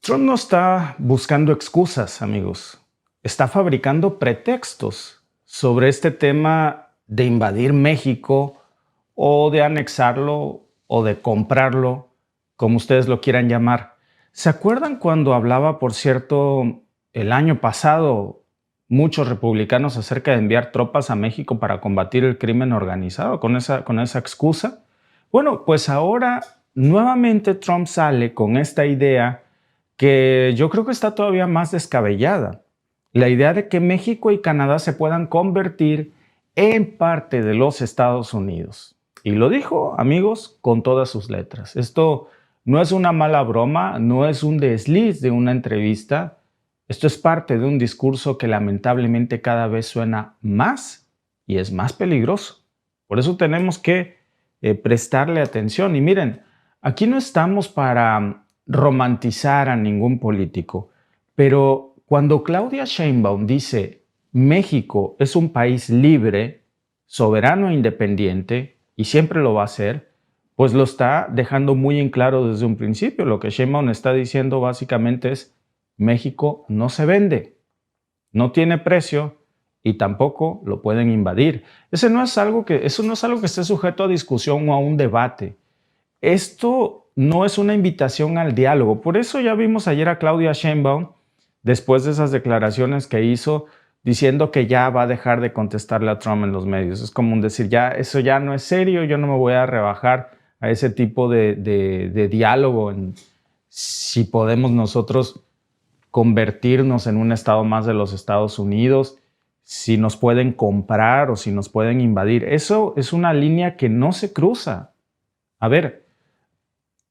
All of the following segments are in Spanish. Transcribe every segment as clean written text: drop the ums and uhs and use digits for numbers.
Trump no está buscando excusas, amigos. Está fabricando pretextos sobre este tema de invadir México o de anexarlo o de comprarlo, como ustedes lo quieran llamar. ¿Se acuerdan cuando hablaba, por cierto, el año pasado, muchos republicanos acerca de enviar tropas a México para combatir el crimen organizado con esa excusa? Bueno, pues ahora nuevamente Trump sale con esta idea que yo creo que está todavía más descabellada. La idea de que México y Canadá se puedan convertir en parte de los Estados Unidos. Y lo dijo, amigos, con todas sus letras. Esto no es una mala broma, no es un desliz de una entrevista. Esto es parte de un discurso que lamentablemente cada vez suena más y es más peligroso. Por eso tenemos que prestarle atención. Y miren, aquí no estamos para romantizar a ningún político, pero cuando Claudia Sheinbaum dice México es un país libre, soberano e independiente, y siempre lo va a hacer, pues lo está dejando muy en claro desde un principio. Lo que Sheinbaum está diciendo básicamente es México no se vende, no tiene precio y tampoco lo pueden invadir. Eso no es algo que esté sujeto a discusión o a un debate. Esto no es una invitación al diálogo. Por eso ya vimos ayer a Claudia Sheinbaum, después de esas declaraciones que hizo, diciendo que ya va a dejar de contestarle a Trump en los medios. Es como un decir, ya, eso ya no es serio, yo no me voy a rebajar a ese tipo de diálogo. Si podemos nosotros convertirnos en un estado más de los Estados Unidos, si nos pueden comprar o si nos pueden invadir. Eso es una línea que no se cruza. A ver,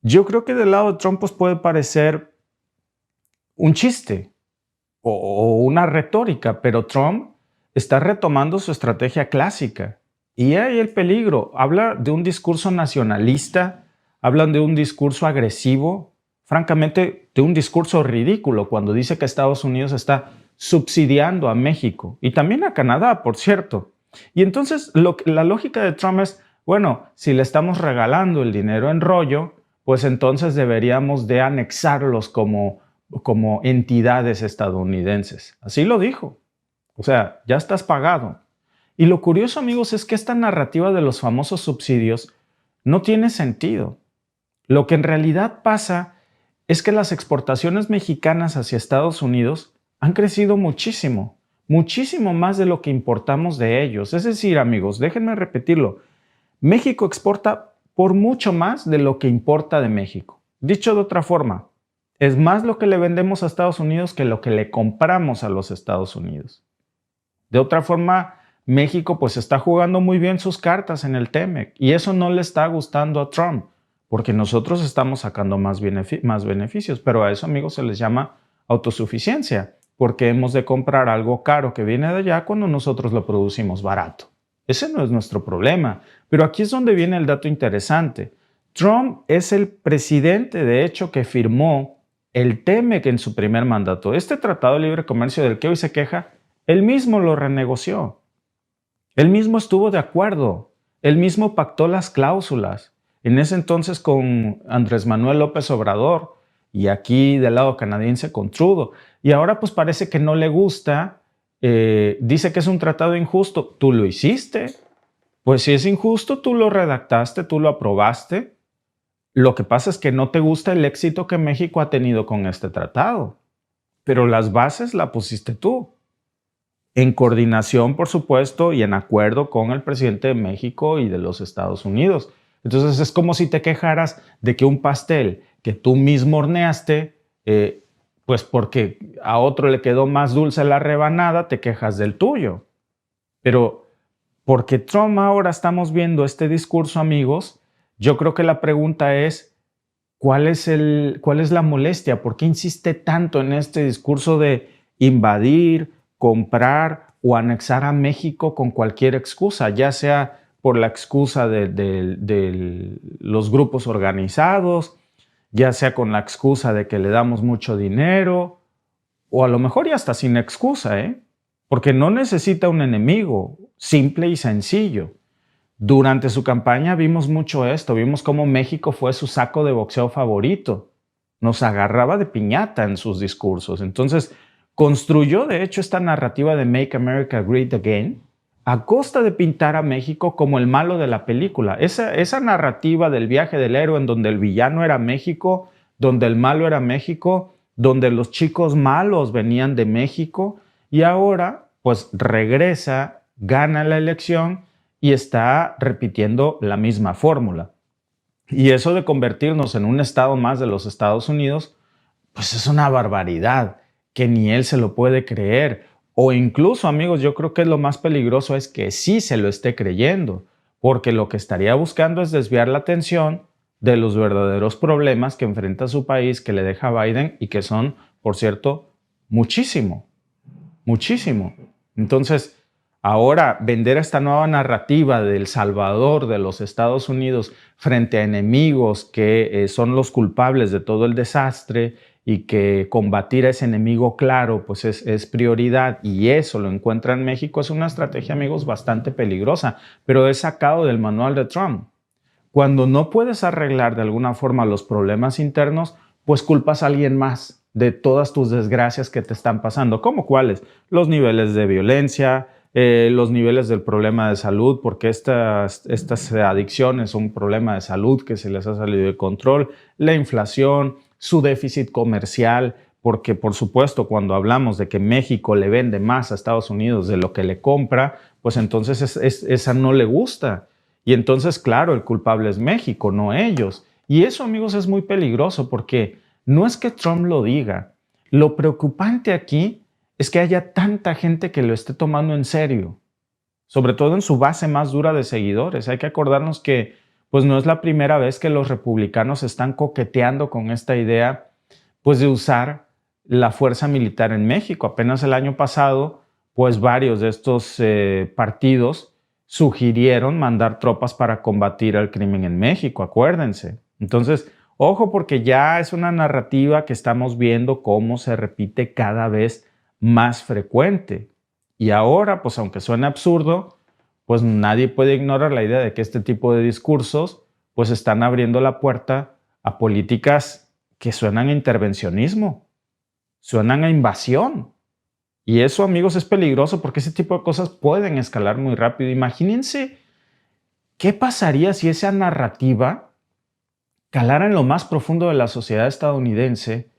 yo creo que del lado de Trump pues puede parecer un chiste o una retórica, pero Trump está retomando su estrategia clásica. Y ahí el peligro. Habla de un discurso nacionalista, hablan de un discurso agresivo, francamente de un discurso ridículo cuando dice que Estados Unidos está subsidiando a México y también a Canadá, por cierto. Y entonces la lógica de Trump es, bueno, si le estamos regalando el dinero en rollo, pues entonces deberíamos de anexarlos como entidades estadounidenses. Así lo dijo. O sea, ya estás pagado. Y lo curioso, amigos, es que esta narrativa de los famosos subsidios no tiene sentido. Lo que en realidad pasa es que las exportaciones mexicanas hacia Estados Unidos han crecido muchísimo, muchísimo más de lo que importamos de ellos. Es decir, amigos, déjenme repetirlo, México exporta por mucho más de lo que importa de México. Dicho de otra forma, es más lo que le vendemos a Estados Unidos que lo que le compramos a los Estados Unidos. De otra forma, México pues está jugando muy bien sus cartas en el TEMEC y eso no le está gustando a Trump porque nosotros estamos sacando más beneficios, pero a eso, amigos, se les llama autosuficiencia porque hemos de comprar algo caro que viene de allá cuando nosotros lo producimos barato. Ese no es nuestro problema, pero aquí es donde viene el dato interesante. Trump es el presidente, de hecho, que firmó el TEMEC en su primer mandato. Este Tratado de Libre Comercio del que hoy se queja, él mismo lo renegoció. Él mismo estuvo de acuerdo. Él mismo pactó las cláusulas. En ese entonces con Andrés Manuel López Obrador y aquí del lado canadiense con Trudeau. Y ahora pues parece que no le gusta. Dice que es un tratado injusto. Tú lo hiciste. Pues si es injusto, tú lo redactaste, tú lo aprobaste. Lo que pasa es que no te gusta el éxito que México ha tenido con este tratado. Pero las bases la pusiste tú. En coordinación, por supuesto, y en acuerdo con el presidente de México y de los Estados Unidos. Entonces es como si te quejaras de que un pastel que tú mismo horneaste, pues porque a otro le quedó más dulce la rebanada, te quejas del tuyo. Pero porque Trump ahora estamos viendo este discurso, amigos, yo creo que la pregunta es, ¿cuál es la molestia? ¿Por qué insiste tanto en este discurso de invadir, comprar o anexar a México con cualquier excusa, ya sea por la excusa de los grupos organizados, ya sea con la excusa de que le damos mucho dinero, o a lo mejor ya hasta sin excusa, porque no necesita un enemigo, simple y sencillo. Durante su campaña vimos mucho esto, vimos cómo México fue su saco de boxeo favorito. nos agarraba de piñata en sus discursos. Entonces, construyó de hecho esta narrativa de Make America Great Again a costa de pintar a México como el malo de la película. Esa narrativa del viaje del héroe en donde el villano era México, donde el malo era México, donde los chicos malos venían de México, y ahora pues regresa, gana la elección y está repitiendo la misma fórmula. Y eso de convertirnos en un estado más de los Estados Unidos, pues es una barbaridad que ni él se lo puede creer. O incluso, amigos, yo creo que lo más peligroso es que sí se lo esté creyendo, porque lo que estaría buscando es desviar la atención de los verdaderos problemas que enfrenta su país, que le deja Biden y que son, por cierto, muchísimo, muchísimo. Entonces, ahora vender esta nueva narrativa del Salvador de los Estados Unidos frente a enemigos que son los culpables de todo el desastre y que combatir a ese enemigo claro pues es prioridad, y eso lo encuentra en México, es una estrategia, amigos, bastante peligrosa, pero es sacado del manual de Trump. Cuando no puedes arreglar de alguna forma los problemas internos, pues culpas a alguien más de todas tus desgracias que te están pasando. ¿Cómo cuáles? Los niveles de violencia, los niveles del problema de salud, porque estas adicciones son un problema de salud que se les ha salido de control, la inflación, su déficit comercial, porque por supuesto cuando hablamos de que México le vende más a Estados Unidos de lo que le compra, pues entonces esa no le gusta. Y entonces, claro, el culpable es México, no ellos. Y eso, amigos, es muy peligroso porque no es que Trump lo diga. Lo preocupante aquí es que haya tanta gente que lo esté tomando en serio, sobre todo en su base más dura de seguidores. Hay que acordarnos que pues no es la primera vez que los republicanos están coqueteando con esta idea pues de usar la fuerza militar en México. Apenas el año pasado, pues varios de estos partidos sugirieron mandar tropas para combatir el crimen en México, acuérdense. Entonces, ojo, porque ya es una narrativa que estamos viendo cómo se repite cada vez más frecuente. Y ahora, pues aunque suene absurdo, pues nadie puede ignorar la idea de que este tipo de discursos pues están abriendo la puerta a políticas que suenan a intervencionismo, suenan a invasión. Y eso, amigos, es peligroso porque ese tipo de cosas pueden escalar muy rápido. Imagínense qué pasaría si esa narrativa calara en lo más profundo de la sociedad estadounidense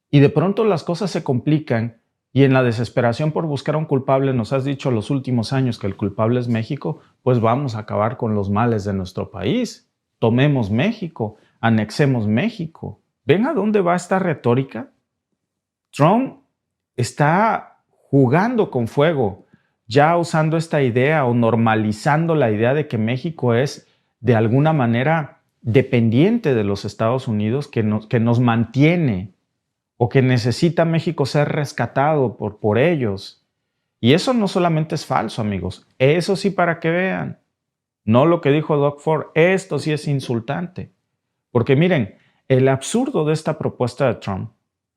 y de pronto las cosas se complican y en la desesperación por buscar a un culpable, nos has dicho los últimos años que el culpable es México, pues vamos a acabar con los males de nuestro país. Tomemos México, anexemos México. ¿Ven a dónde va esta retórica? Trump está jugando con fuego, ya usando esta idea o normalizando la idea de que México es de alguna manera dependiente de los Estados Unidos, que nos mantiene, o que necesita México ser rescatado por ellos. Y eso no solamente es falso, amigos. Eso sí, para que vean. No lo que dijo Doug Ford. Esto sí es insultante. Porque miren, el absurdo de esta propuesta de Trump,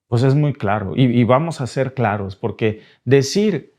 pues es muy claro. Y vamos a ser claros, porque decir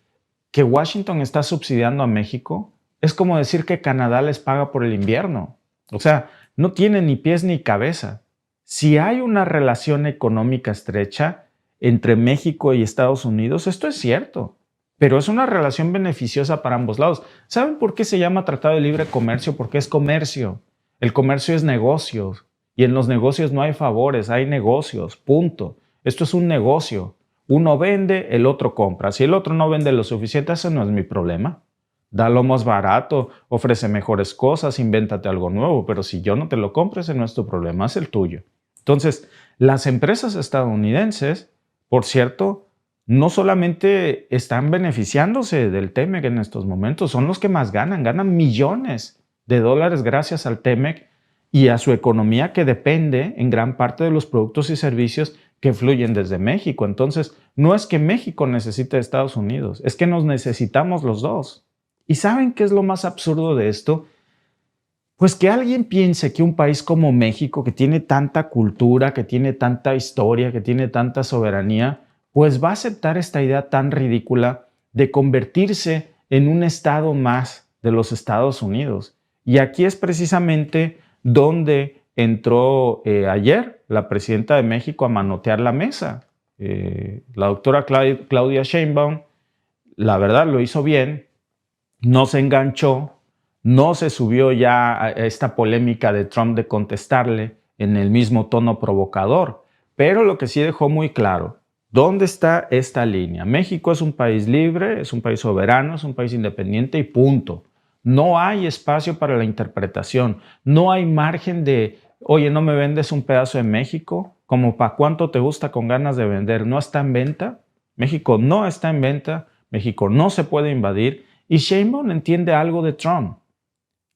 que Washington está subsidiando a México es como decir que Canadá les paga por el invierno. O sea, no tiene ni pies ni cabeza. Si hay una relación económica estrecha entre México y Estados Unidos, esto es cierto, pero es una relación beneficiosa para ambos lados. ¿Saben por qué se llama Tratado de Libre Comercio? Porque es comercio. El comercio es negocios y en los negocios no hay favores, hay negocios, punto. Esto es un negocio. Uno vende, el otro compra. Si el otro no vende lo suficiente, ese no es mi problema. Dalo más barato, ofrece mejores cosas, invéntate algo nuevo, pero si yo no te lo compro, ese no es tu problema, es el tuyo. Entonces, las empresas estadounidenses, por cierto, no solamente están beneficiándose del TEMEC en estos momentos, son los que más ganan millones de dólares gracias al TEMEC y a su economía que depende en gran parte de los productos y servicios que fluyen desde México. Entonces, no es que México necesite de Estados Unidos, es que nos necesitamos los dos. ¿Y saben qué es lo más absurdo de esto? Pues que alguien piense que un país como México, que tiene tanta cultura, que tiene tanta historia, que tiene tanta soberanía, pues va a aceptar esta idea tan ridícula de convertirse en un estado más de los Estados Unidos. Y aquí es precisamente donde entró ayer la presidenta de México a manotear la mesa. La doctora Claudia Sheinbaum, la verdad, lo hizo bien, no se enganchó, no se subió ya a esta polémica de Trump de contestarle en el mismo tono provocador, pero lo que sí dejó muy claro, ¿dónde está esta línea? México es un país libre, es un país soberano, es un país independiente y punto. No hay espacio para la interpretación, no hay margen de, oye, ¿no me vendes un pedazo de México? ¿Como para cuánto te gusta con ganas de vender? ¿No está en venta? México no está en venta, México no se puede invadir y Sheinbaum entiende algo de Trump,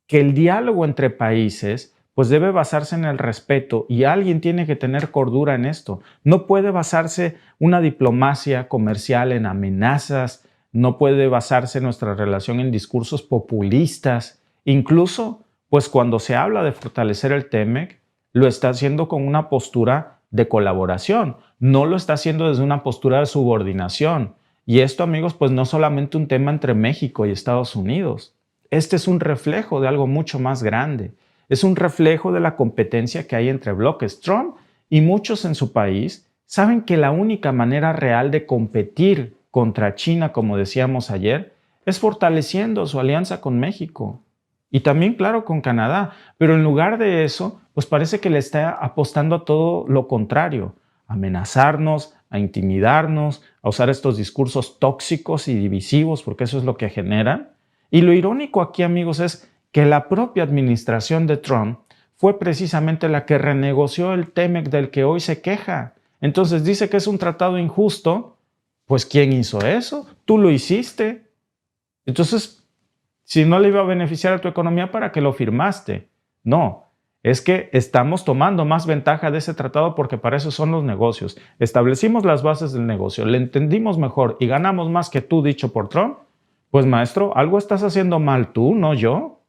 que el diálogo entre países pues debe basarse en el respeto y alguien tiene que tener cordura en esto. No puede basarse una diplomacia comercial en amenazas, no puede basarse nuestra relación en discursos populistas. Incluso, pues cuando se habla de fortalecer el TEMEC, lo está haciendo con una postura de colaboración, no lo está haciendo desde una postura de subordinación. Y esto, amigos, pues no es solamente un tema entre México y Estados Unidos. Este es un reflejo de algo mucho más grande. Es un reflejo de la competencia que hay entre bloques. Trump y muchos en su país saben que la única manera real de competir contra China, como decíamos ayer, es fortaleciendo su alianza con México y también, claro, con Canadá. Pero en lugar de eso, pues parece que le está apostando a todo lo contrario, a amenazarnos, a intimidarnos, a usar estos discursos tóxicos y divisivos, porque eso es lo que generan. Y lo irónico aquí, amigos, es que la propia administración de Trump fue precisamente la que renegoció el TEMEC del que hoy se queja. Entonces dice que es un tratado injusto. Pues ¿quién hizo eso? Tú lo hiciste. Entonces, si no le iba a beneficiar a tu economía, ¿para qué lo firmaste? No, es que estamos tomando más ventaja de ese tratado porque para eso son los negocios. Establecimos las bases del negocio, le entendimos mejor y ganamos más que tú, dicho por Trump. Pues maestro, algo estás haciendo mal tú, no yo.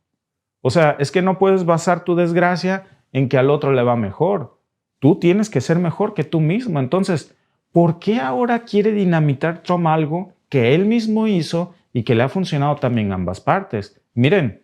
O sea, es que no puedes basar tu desgracia en que al otro le va mejor. Tú tienes que ser mejor que tú mismo. Entonces, ¿por qué ahora quiere dinamitar Trump algo que él mismo hizo y que le ha funcionado también a ambas partes? Miren,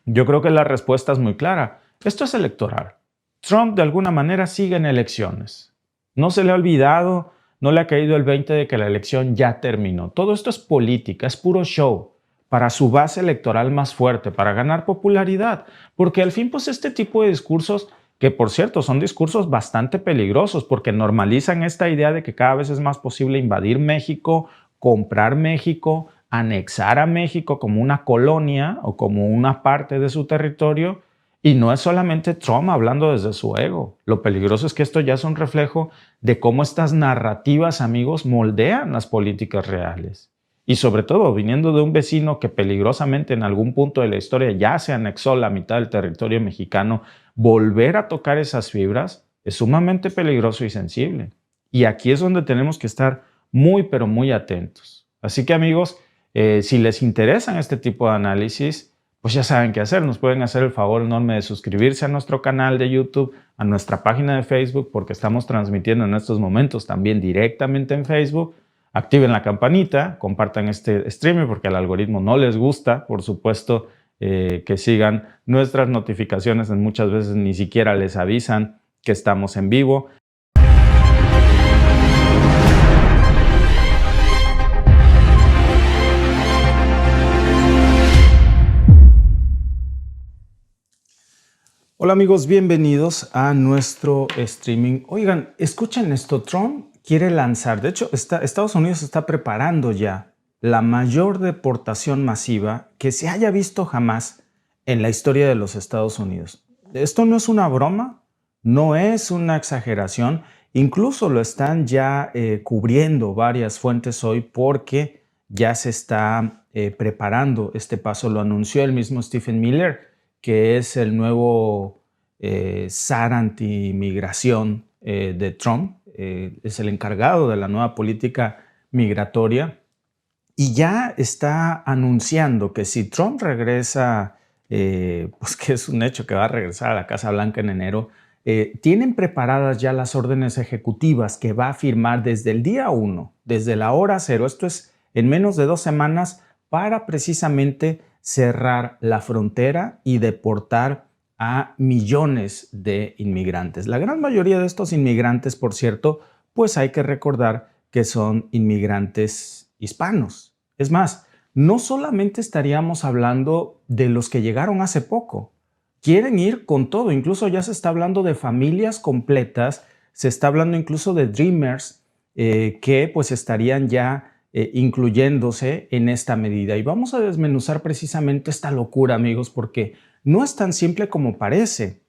yo creo que la respuesta es muy clara. Esto es electoral. Trump de alguna manera sigue en elecciones. No se le ha olvidado, no le ha caído el 20 de que la elección ya terminó. Todo esto es política, es puro show para su base electoral más fuerte, para ganar popularidad. Porque al fin, pues este tipo de discursos, que por cierto son discursos bastante peligrosos porque normalizan esta idea de que cada vez es más posible invadir México, comprar México, anexar a México como una colonia o como una parte de su territorio. Y no es solamente Trump hablando desde su ego. Lo peligroso es que esto ya es un reflejo de cómo estas narrativas, amigos, moldean las políticas reales. Y sobre todo, viniendo de un vecino que peligrosamente en algún punto de la historia ya se anexó la mitad del territorio mexicano, volver a tocar esas fibras es sumamente peligroso y sensible. Y aquí es donde tenemos que estar muy, pero muy atentos. Así que, amigos, si les interesan este tipo de análisis, pues ya saben qué hacer. Nos pueden hacer el favor enorme de suscribirse a nuestro canal de YouTube, a nuestra página de Facebook, porque estamos transmitiendo en estos momentos también directamente en Facebook. Activen la campanita, compartan este streaming porque al algoritmo no les gusta, por supuesto, que sigan nuestras notificaciones. Muchas veces ni siquiera les avisan que estamos en vivo. Hola amigos, bienvenidos a nuestro streaming. Oigan, escuchen esto, Trump quiere lanzar, de hecho Estados Unidos está preparando ya la mayor deportación masiva que se haya visto jamás en la historia de los Estados Unidos. Esto no es una broma, no es una exageración, incluso lo están ya cubriendo varias fuentes hoy porque ya se está preparando este paso, lo anunció el mismo Stephen Miller, que es el nuevo zar anti-migración de Trump, es el encargado de la nueva política migratoria y ya está anunciando que si Trump regresa, pues que es un hecho que va a regresar a la Casa Blanca en enero, tienen preparadas ya las órdenes ejecutivas que va a firmar desde el día 1, desde la hora 0, esto es en menos de 2 semanas, para precisamente cerrar la frontera y deportar a millones de inmigrantes. La gran mayoría de estos inmigrantes, por cierto, pues hay que recordar que son inmigrantes hispanos. Es más, no solamente estaríamos hablando de los que llegaron hace poco. Quieren ir con todo. Incluso ya se está hablando de familias completas, se está hablando incluso de Dreamers que pues estarían ya incluyéndose en esta medida. Y vamos a desmenuzar precisamente esta locura, amigos, porque no es tan simple como parece.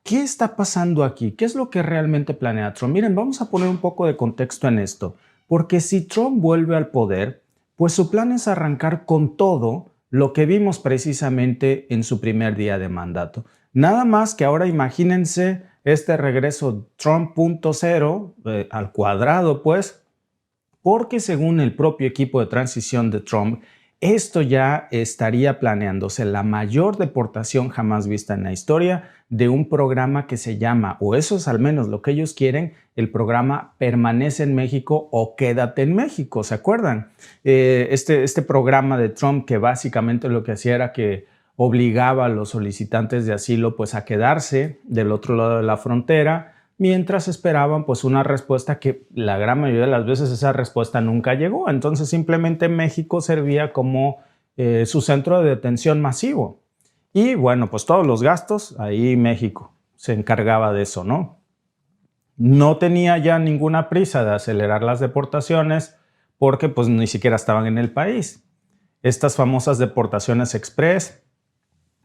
¿Qué está pasando aquí? ¿Qué es lo que realmente planea Trump? Miren, vamos a poner un poco de contexto en esto, porque si Trump vuelve al poder, pues su plan es arrancar con todo lo que vimos precisamente en su primer día de mandato. Nada más que ahora imagínense este regreso Trump 0.0 al cuadrado, pues, porque según el propio equipo de transición de Trump, esto ya estaría planeándose la mayor deportación jamás vista en la historia de un programa que se llama, o eso es al menos lo que ellos quieren, el programa Permanece en México o Quédate en México. ¿Se acuerdan? Este programa de Trump que básicamente lo que hacía era que obligaba a los solicitantes de asilo pues a quedarse del otro lado de la frontera mientras esperaban pues una respuesta que la gran mayoría de las veces esa respuesta nunca llegó. Entonces simplemente México servía como su centro de detención masivo. Y bueno, pues todos los gastos, ahí México se encargaba de eso, ¿no? No tenía ya ninguna prisa de acelerar las deportaciones porque pues ni siquiera estaban en el país. Estas famosas deportaciones express,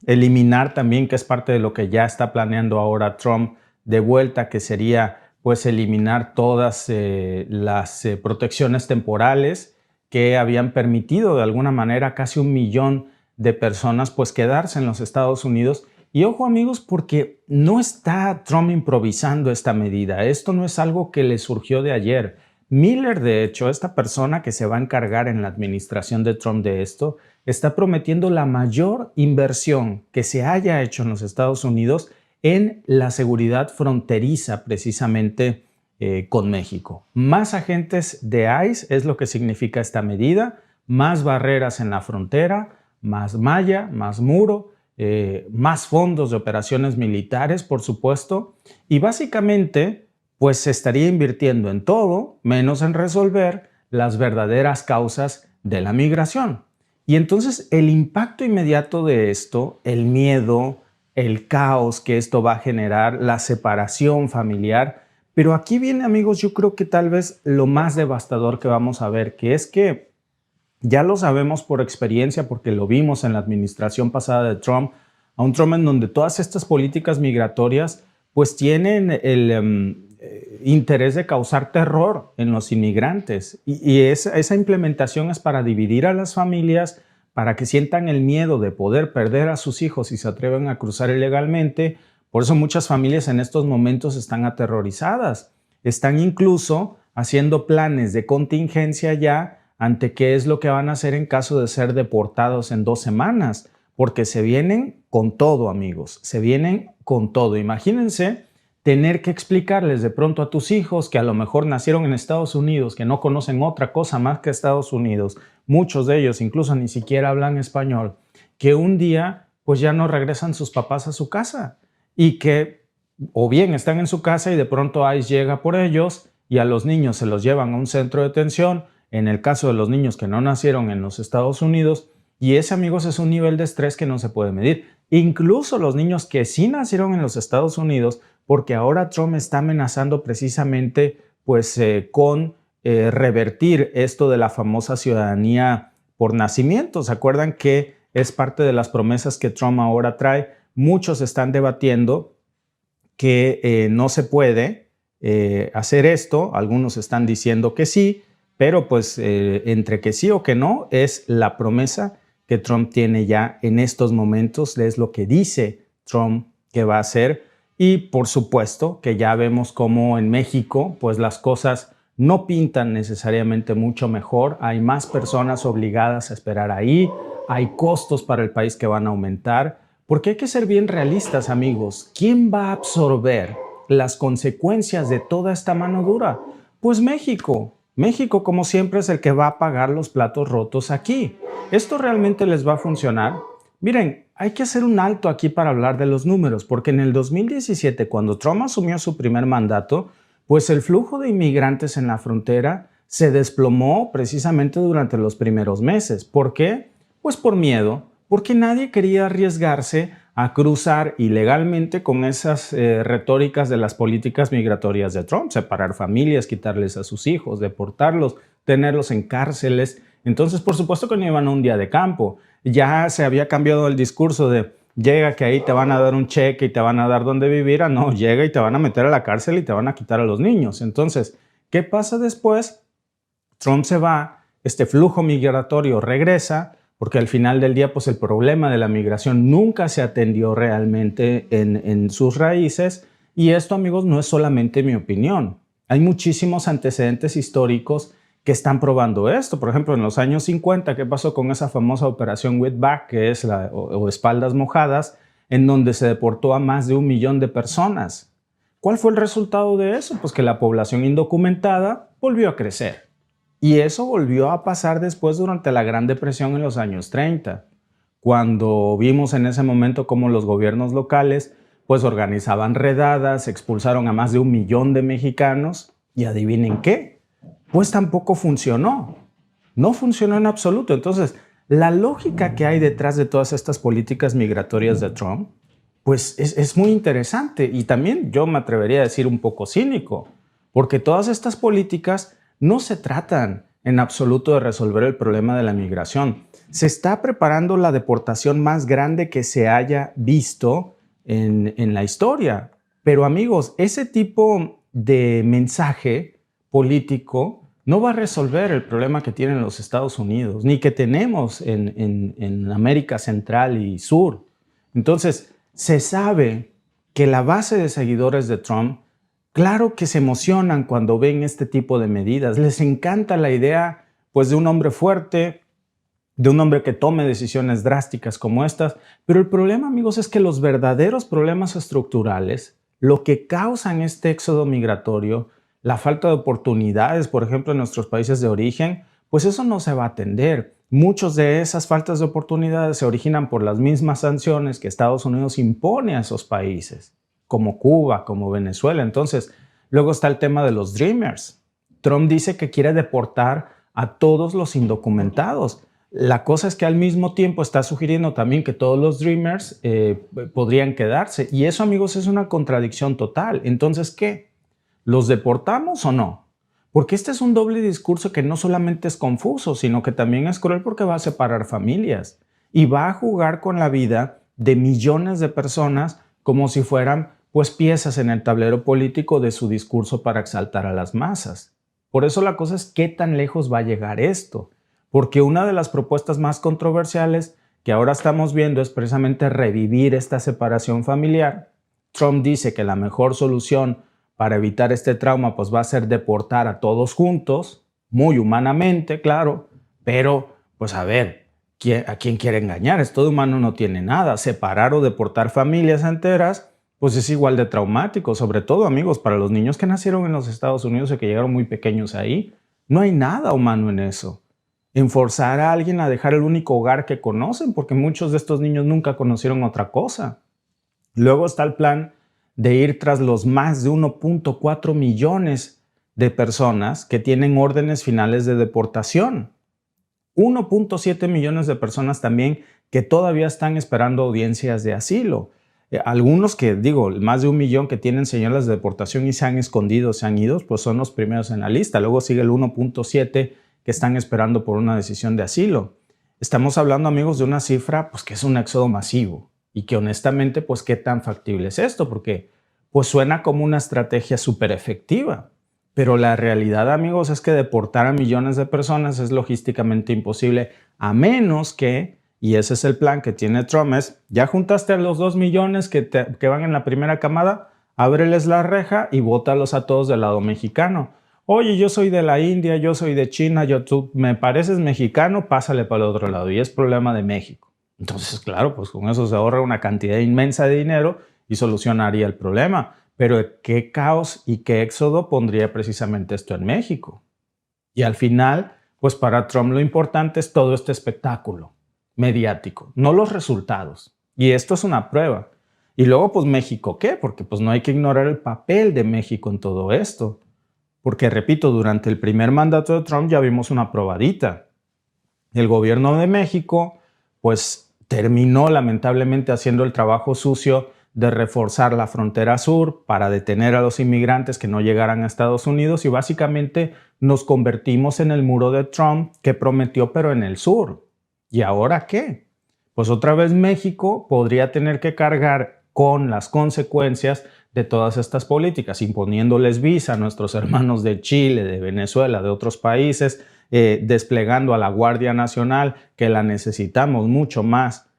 eliminar también, que es parte de lo que ya está planeando ahora Trump, de vuelta, que sería pues eliminar todas las protecciones temporales que habían permitido de alguna manera casi 1 millón de personas pues quedarse en los Estados Unidos. Y ojo amigos, porque no está Trump improvisando esta medida, esto no es algo que le surgió de ayer. Miller, de hecho, esta persona que se va a encargar en la administración de Trump de esto, está prometiendo la mayor inversión que se haya hecho en los Estados Unidos en la seguridad fronteriza precisamente con México. Más agentes de ICE es lo que significa esta medida, más barreras en la frontera, más malla, más muro, más fondos de operaciones militares, por supuesto, y básicamente pues se estaría invirtiendo en todo menos en resolver las verdaderas causas de la migración. Y entonces el impacto inmediato de esto, el miedo, el caos que esto va a generar, la separación familiar. Pero aquí viene, amigos, yo creo que tal vez lo más devastador que vamos a ver, que es que ya lo sabemos por experiencia, porque lo vimos en la administración pasada de Trump, a un Trump en donde todas estas políticas migratorias pues tienen el interés de causar terror en los inmigrantes. Y esa implementación es para dividir a las familias, para que sientan el miedo de poder perder a sus hijos si se atreven a cruzar ilegalmente. Por eso muchas familias en estos momentos están aterrorizadas. Están incluso haciendo planes de contingencia ya ante qué es lo que van a hacer en caso de ser deportados en 2 semanas, porque se vienen con todo, amigos, se vienen con todo. Imagínense tener que explicarles de pronto a tus hijos que a lo mejor nacieron en Estados Unidos, que no conocen otra cosa más que Estados Unidos, muchos de ellos incluso ni siquiera hablan español, que un día pues ya no regresan sus papás a su casa y que o bien están en su casa y de pronto ICE llega por ellos y a los niños se los llevan a un centro de detención, en el caso de los niños que no nacieron en los Estados Unidos, y ese, amigos, es un nivel de estrés que no se puede medir. Incluso los niños que sí nacieron en los Estados Unidos, porque ahora Trump está amenazando precisamente pues, con revertir esto de la famosa ciudadanía por nacimiento. ¿Se acuerdan que es parte de las promesas que Trump ahora trae? Muchos están debatiendo que no se puede hacer esto, algunos están diciendo que sí, pero pues entre que sí o que no es la promesa que Trump tiene ya en estos momentos, es lo que dice Trump que va a hacer. Y por supuesto que ya vemos cómo en México pues las cosas no pintan necesariamente mucho mejor, hay más personas obligadas a esperar ahí, hay costos para el país que van a aumentar, porque hay que ser bien realistas, amigos. ¿Quién va a absorber las consecuencias de toda esta mano dura? Pues México. México, como siempre, es el que va a pagar los platos rotos aquí. ¿Esto realmente les va a funcionar? Miren, hay que hacer un alto aquí para hablar de los números, porque en el 2017, cuando Trump asumió su primer mandato, pues el flujo de inmigrantes en la frontera se desplomó precisamente durante los primeros meses. ¿Por qué? Pues por miedo, porque nadie quería arriesgarse a cruzar ilegalmente con esas retóricas de las políticas migratorias de Trump, separar familias, quitarles a sus hijos, deportarlos, tenerlos en cárceles. Entonces, por supuesto que no iban a un día de campo. Ya se había cambiado el discurso de llega que ahí te van a dar un cheque y te van a dar dónde vivir, a no, llega y te van a meter a la cárcel y te van a quitar a los niños. Entonces, ¿qué pasa después? Trump se va, este flujo migratorio regresa, porque al final del día, pues el problema de la migración nunca se atendió realmente en sus raíces. Y esto, amigos, no es solamente mi opinión. Hay muchísimos antecedentes históricos que están probando esto. Por ejemplo, en los años 50, ¿qué pasó con esa famosa operación Wetback, que es o espaldas mojadas, en donde se deportó a más de 1 millón de personas? ¿Cuál fue el resultado de eso? Pues que la población indocumentada volvió a crecer. Y eso volvió a pasar después durante la Gran Depresión en los años 30, cuando vimos en ese momento cómo los gobiernos locales pues organizaban redadas, expulsaron a más de 1 millón de mexicanos y adivinen qué, pues tampoco funcionó. No funcionó en absoluto. Entonces, la lógica que hay detrás de todas estas políticas migratorias de Trump, pues es muy interesante y también yo me atrevería a decir un poco cínico, porque todas estas políticas no se tratan en absoluto de resolver el problema de la migración. Se está preparando la deportación más grande que se haya visto en la historia. Pero amigos, ese tipo de mensaje político no va a resolver el problema que tienen los Estados Unidos, ni que tenemos en América Central y Sur. Entonces, se sabe que la base de seguidores de Trump, claro que se emocionan cuando ven este tipo de medidas. Les encanta la idea, pues, de un hombre fuerte, de un hombre que tome decisiones drásticas como estas. Pero el problema, amigos, es que los verdaderos problemas estructurales, lo que causan este éxodo migratorio, la falta de oportunidades, por ejemplo, en nuestros países de origen, pues eso no se va a atender. Muchas de esas faltas de oportunidades se originan por las mismas sanciones que Estados Unidos impone a esos países, como Cuba, como Venezuela. Entonces, luego está el tema de los Dreamers. Trump dice que quiere deportar a todos los indocumentados. La cosa es que al mismo tiempo está sugiriendo también que todos los Dreamers podrían quedarse. Y eso, amigos, es una contradicción total. Entonces, ¿qué? ¿Los deportamos o no? Porque este es un doble discurso que no solamente es confuso, sino que también es cruel porque va a separar familias y va a jugar con la vida de millones de personas como si fueran pues piezas en el tablero político de su discurso para exaltar a las masas. Por eso la cosa es qué tan lejos va a llegar esto, porque una de las propuestas más controversiales que ahora estamos viendo es precisamente revivir esta separación familiar. Trump dice que la mejor solución para evitar este trauma pues va a ser deportar a todos juntos, muy humanamente, claro, pero pues a ver, ¿a quién quiere engañar? Esto de humano no tiene nada. Separar o deportar familias enteras pues es igual de traumático, sobre todo, amigos, para los niños que nacieron en los Estados Unidos y que llegaron muy pequeños ahí. No hay nada humano en eso. En forzar a alguien a dejar el único hogar que conocen, porque muchos de estos niños nunca conocieron otra cosa. Luego está el plan de ir tras los más de 1.4 millones de personas que tienen órdenes finales de deportación. 1.7 millones de personas también que todavía están esperando audiencias de asilo. Algunos que, digo, más de 1 millón que tienen señales de deportación y se han escondido, se han ido, pues son los primeros en la lista. Luego sigue el 1.7 que están esperando por una decisión de asilo. Estamos hablando, amigos, de una cifra pues que es un éxodo masivo y que honestamente, pues qué tan factible es esto, porque pues suena como una estrategia súper efectiva. Pero la realidad, amigos, es que deportar a millones de personas es logísticamente imposible, a menos que, y ese es el plan que tiene Trump, es, ya juntaste a los 2 millones que van en la primera camada, ábreles la reja y bótalos a todos del lado mexicano. Oye, yo soy de la India, yo soy de China, tú me pareces mexicano, pásale para el otro lado. Y es problema de México. Entonces, claro, pues con eso se ahorra una cantidad inmensa de dinero y solucionaría el problema. Pero qué caos y qué éxodo pondría precisamente esto en México. Y al final, pues para Trump lo importante es todo este espectáculo. mediático, no los resultados. Y esto es una prueba. Y luego, pues, ¿México qué? Porque pues no hay que ignorar el papel de México en todo esto. Porque, repito, durante el primer mandato de Trump ya vimos una probadita. El gobierno de México, pues, terminó lamentablemente haciendo el trabajo sucio de reforzar la frontera sur para detener a los inmigrantes que no llegaran a Estados Unidos y básicamente nos convertimos en el muro de Trump que prometió, pero en el sur. ¿Y ahora qué? Pues otra vez México podría tener que cargar con las consecuencias de todas estas políticas, imponiéndoles visa a nuestros hermanos de Chile, de Venezuela, de otros países, desplegando a la Guardia Nacional, que la necesitamos mucho más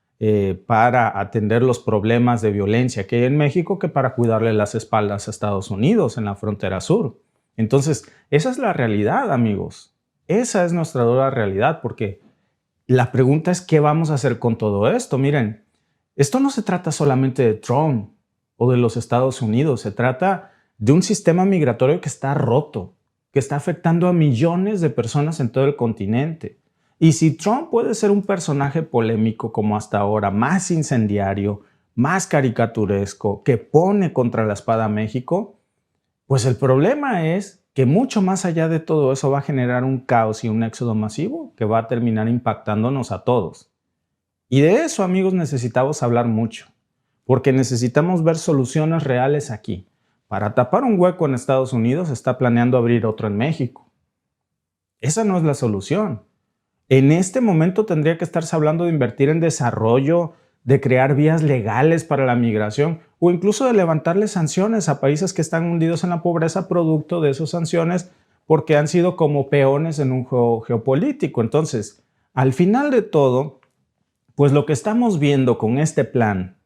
para atender los problemas de violencia que hay en México que para cuidarle las espaldas a Estados Unidos en la frontera sur. Entonces, esa es la realidad, amigos. Esa es nuestra dura realidad, porque la pregunta es ¿qué vamos a hacer con todo esto? Miren, esto no se trata solamente de Trump o de los Estados Unidos, se trata de un sistema migratorio que está roto, que está afectando a millones de personas en todo el continente. Y si Trump puede ser un personaje polémico como hasta ahora, más incendiario, más caricaturesco, que pone contra la espada a México, pues el problema es que mucho más allá de todo eso va a generar un caos y un éxodo masivo que va a terminar impactándonos a todos. Y de eso, amigos, necesitamos hablar mucho, porque necesitamos ver soluciones reales aquí. Para tapar un hueco en Estados Unidos, está planeando abrir otro en México. Esa no es la solución. En este momento tendría que estarse hablando de invertir en desarrollo, de crear vías legales para la migración o incluso de levantarle sanciones a países que están hundidos en la pobreza producto de esas sanciones porque han sido como peones en un juego geopolítico. Entonces, al final de todo, pues lo que estamos viendo con este plan,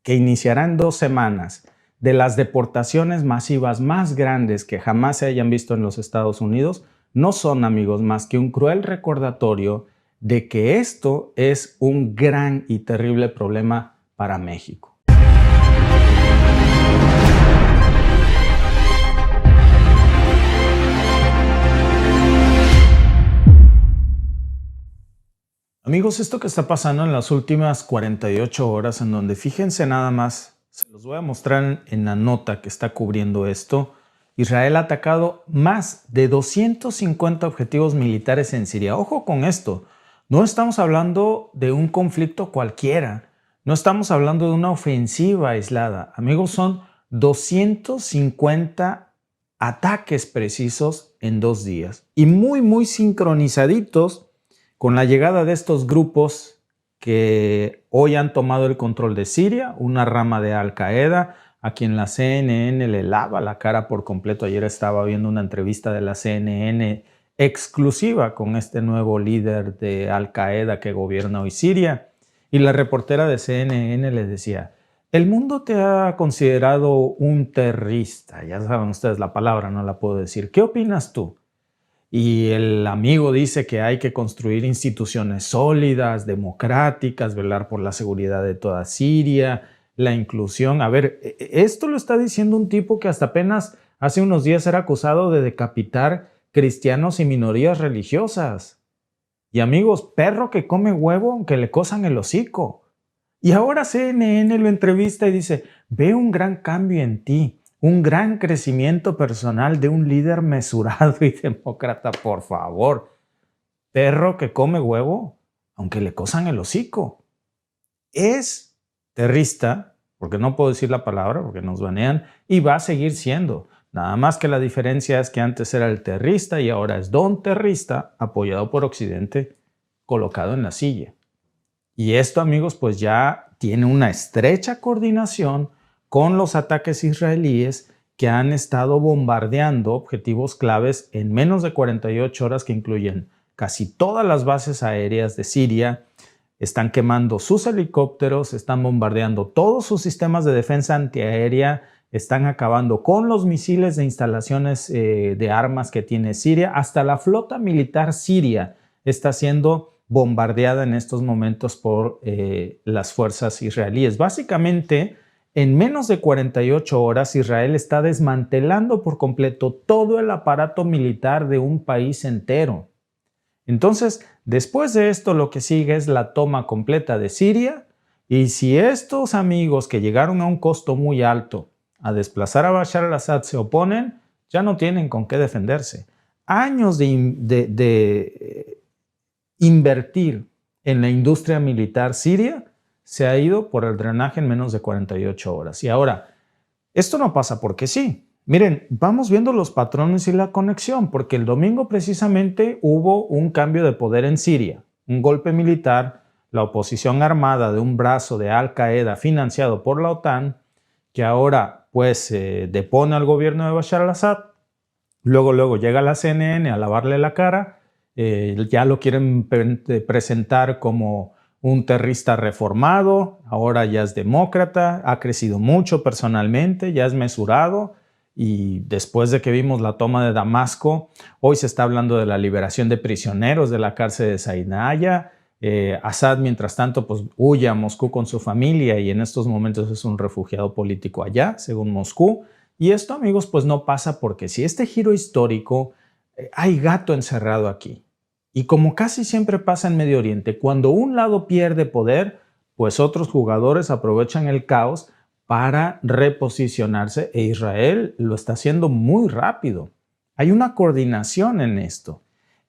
que iniciará en 2 semanas, de las deportaciones masivas más grandes que jamás se hayan visto en los Estados Unidos, no son, amigos, más que un cruel recordatorio de que esto es un gran y terrible problema para México. Amigos, esto que está pasando en las últimas 48 horas, en donde fíjense nada más, se los voy a mostrar en la nota que está cubriendo esto. Israel ha atacado más de 250 objetivos militares en Siria. Ojo con esto, no estamos hablando de un conflicto cualquiera, no estamos hablando de una ofensiva aislada. Amigos, son 250 ataques precisos en 2 días y muy sincronizaditos con la llegada de estos grupos que hoy han tomado el control de Siria, una rama de Al Qaeda, a quien la CNN le lava la cara por completo. Ayer estaba viendo una entrevista de la CNN exclusiva con este nuevo líder de Al Qaeda que gobierna hoy Siria. Y la reportera de CNN le decía, el mundo te ha considerado un terrorista. Ya saben ustedes la palabra, no la puedo decir. ¿Qué opinas tú? Y el amigo dice que hay que construir instituciones sólidas, democráticas, velar por la seguridad de toda Siria, la inclusión. A ver, esto lo está diciendo un tipo que hasta apenas hace unos días era acusado de decapitar cristianos y minorías religiosas. Y amigos, perro que come huevo aunque le cosan el hocico. Y ahora CNN lo entrevista y dice, veo un gran cambio en ti. Un gran crecimiento personal de un líder mesurado y demócrata, por favor. Perro que come huevo, aunque le cosan el hocico. Es terrorista, porque no puedo decir la palabra, porque nos banean, y va a seguir siendo. Nada más que la diferencia es que antes era el terrorista y ahora es don terrorista, apoyado por Occidente, colocado en la silla. Y esto, amigos, pues ya tiene una estrecha coordinación con los ataques israelíes que han estado bombardeando objetivos claves en menos de 48 horas que incluyen casi todas las bases aéreas de Siria, están quemando sus helicópteros, están bombardeando todos sus sistemas de defensa antiaérea, están acabando con los misiles de instalaciones de armas que tiene Siria, hasta la flota militar siria está siendo bombardeada en estos momentos por las fuerzas israelíes. Básicamente, en menos de 48 horas, Israel está desmantelando por completo todo el aparato militar de un país entero. Entonces, después de esto, lo que sigue es la toma completa de Siria. Y si estos amigos que llegaron a un costo muy alto a desplazar a Bashar al-Assad se oponen, ya no tienen con qué defenderse. Años de invertir en la industria militar siria se ha ido por el drenaje en menos de 48 horas. Y ahora, esto no pasa porque sí. Miren, vamos viendo los patrones y la conexión, porque el domingo precisamente hubo un cambio de poder en Siria, un golpe militar, la oposición armada de un brazo de Al-Qaeda financiado por la OTAN, que ahora pues depone al gobierno de Bashar al-Assad. Luego llega la CNN a lavarle la cara, ya lo quieren presentar como un terrorista reformado, ahora ya es demócrata, ha crecido mucho personalmente, ya es mesurado. Y después de que vimos la toma de Damasco, hoy se está hablando de la liberación de prisioneros de la cárcel de Zainaya. Assad, mientras tanto, pues huye a Moscú con su familia y en estos momentos es un refugiado político allá, según Moscú. Y esto, amigos, pues no pasa porque si este giro histórico, hay gato encerrado aquí. Y como casi siempre pasa en Medio Oriente, cuando un lado pierde poder, pues otros jugadores aprovechan el caos para reposicionarse e Israel lo está haciendo muy rápido. Hay una coordinación en esto.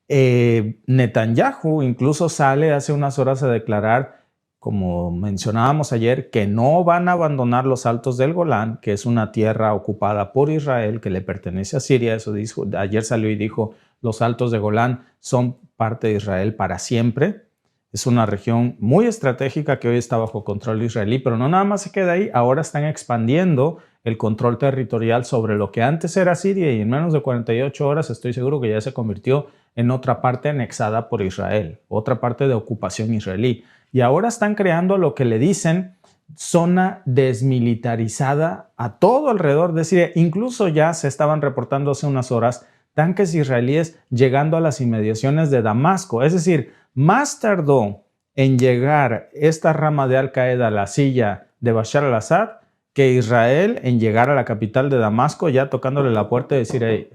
Netanyahu incluso sale hace unas horas a declarar, como mencionábamos ayer, que no van a abandonar los Altos del Golán, que es una tierra ocupada por Israel que le pertenece a Siria. Eso dijo, ayer salió y dijo, los Altos de Golán son parte de Israel para siempre. Es una región muy estratégica que hoy está bajo control israelí, pero no nada más se queda ahí. Ahora están expandiendo el control territorial sobre lo que antes era Siria y en menos de 48 horas estoy seguro que ya se convirtió en otra parte anexada por Israel, otra parte de ocupación israelí. Y ahora están creando lo que le dicen zona desmilitarizada a todo alrededor de Siria. Incluso ya se estaban reportando hace unas horas tanques israelíes llegando a las inmediaciones de Damasco. Es decir, más tardó en llegar esta rama de Al-Qaeda a la silla de Bashar al-Assad que Israel en llegar a la capital de Damasco, ya tocándole la puerta y decir, hey,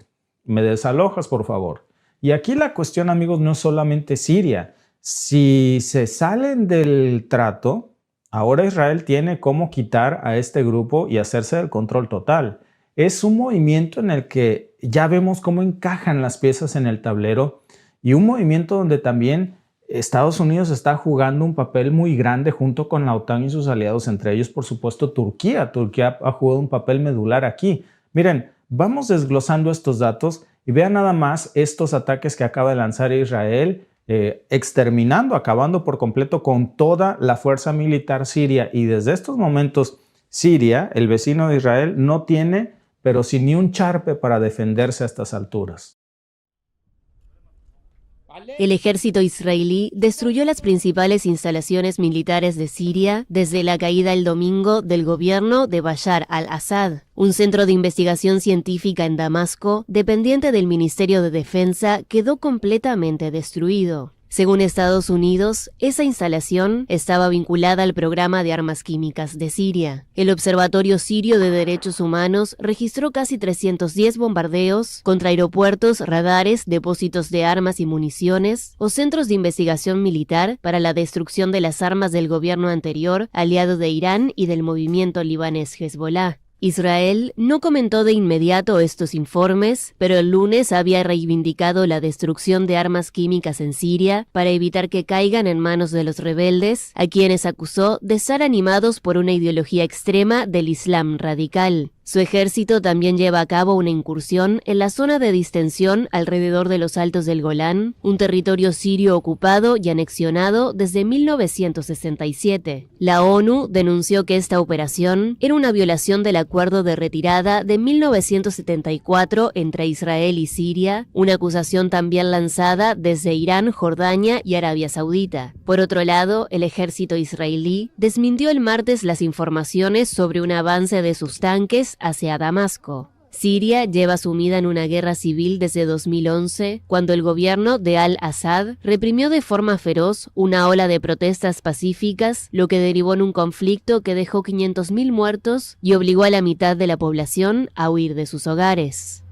me desalojas, por favor. Y aquí la cuestión, amigos, no es solamente Siria. Si se salen del trato, ahora Israel tiene cómo quitar a este grupo y hacerse del control total. Es un movimiento en el que ya vemos cómo encajan las piezas en el tablero y un movimiento donde también Estados Unidos está jugando un papel muy grande junto con la OTAN y sus aliados, entre ellos, por supuesto, Turquía. Turquía ha jugado un papel medular aquí. Miren, vamos desglosando estos datos y vean nada más estos ataques que acaba de lanzar Israel, exterminando, acabando por completo con toda la fuerza militar siria. Y desde estos momentos, Siria, el vecino de Israel, no tiene, pero sin ni un charpe para defenderse a estas alturas. El ejército israelí destruyó las principales instalaciones militares de Siria desde la caída el domingo del gobierno de Bashar al-Assad. Un centro de investigación científica en Damasco, dependiente del Ministerio de Defensa, quedó completamente destruido. Según Estados Unidos, esa instalación estaba vinculada al programa de armas químicas de Siria. El Observatorio Sirio de Derechos Humanos registró casi 310 bombardeos contra aeropuertos, radares, depósitos de armas y municiones o centros de investigación militar para la destrucción de las armas del gobierno anterior, aliado de Irán y del movimiento libanés Hezbollah. Israel no comentó de inmediato estos informes, pero el lunes había reivindicado la destrucción de armas químicas en Siria para evitar que caigan en manos de los rebeldes, a quienes acusó de estar animados por una ideología extrema del Islam radical. Su ejército también lleva a cabo una incursión en la zona de distensión alrededor de los Altos del Golán, un territorio sirio ocupado y anexionado desde 1967. La ONU denunció que esta operación era una violación del acuerdo de retirada de 1974 entre Israel y Siria, una acusación también lanzada desde Irán, Jordania y Arabia Saudita. Por otro lado, el ejército israelí desmintió el martes las informaciones sobre un avance de sus tanques hacia Damasco. Siria lleva sumida en una guerra civil desde 2011, cuando el gobierno de al-Assad reprimió de forma feroz una ola de protestas pacíficas, lo que derivó en un conflicto que dejó 500.000 muertos y obligó a la mitad de la población a huir de sus hogares.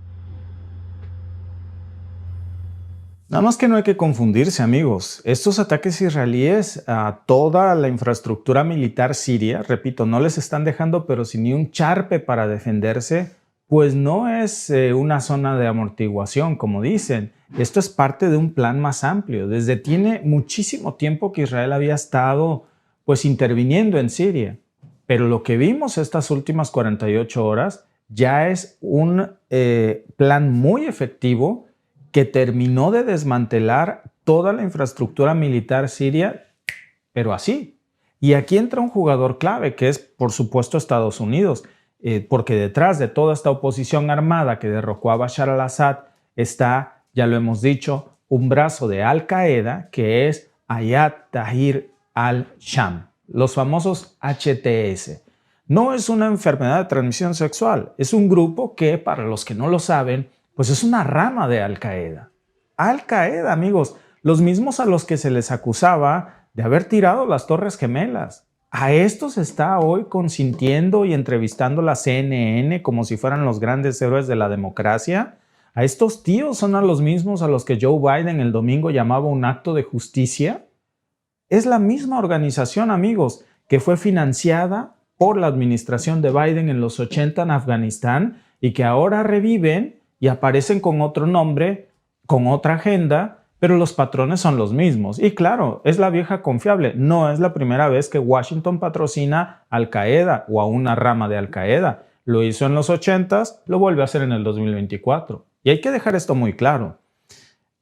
Nada más que no hay que confundirse, amigos. Estos ataques israelíes a toda la infraestructura militar siria, repito, no les están dejando pero sin ni un charpe para defenderse, pues no es una zona de amortiguación, como dicen. Esto es parte de un plan más amplio. Desde tiene muchísimo tiempo que Israel había estado pues interviniendo en Siria. Pero lo que vimos estas últimas 48 horas ya es un plan muy efectivo que terminó de desmantelar toda la infraestructura militar siria, pero así. Y aquí entra un jugador clave, que es, por supuesto, Estados Unidos, porque detrás de toda esta oposición armada que derrocó a Bashar al-Assad está, ya lo hemos dicho, un brazo de Al-Qaeda, que es Hayat Tahrir al-Sham, los famosos HTS. No es una enfermedad de transmisión sexual, es un grupo que, para los que no lo saben, pues es una rama de Al-Qaeda. Al-Qaeda, amigos, los mismos a los que se les acusaba de haber tirado las Torres Gemelas. A estos está hoy consintiendo y entrevistando la CNN como si fueran los grandes héroes de la democracia. A estos tíos son a los mismos a los que Joe Biden el domingo llamaba un acto de justicia. Es la misma organización, amigos, que fue financiada por la administración de Biden en los 80 en Afganistán y que ahora reviven y aparecen con otro nombre, con otra agenda, pero los patrones son los mismos. Y claro, es la vieja confiable. No es la primera vez que Washington patrocina a Al-Qaeda o a una rama de Al-Qaeda. Lo hizo en los 80s, lo vuelve a hacer en el 2024. Y hay que dejar esto muy claro.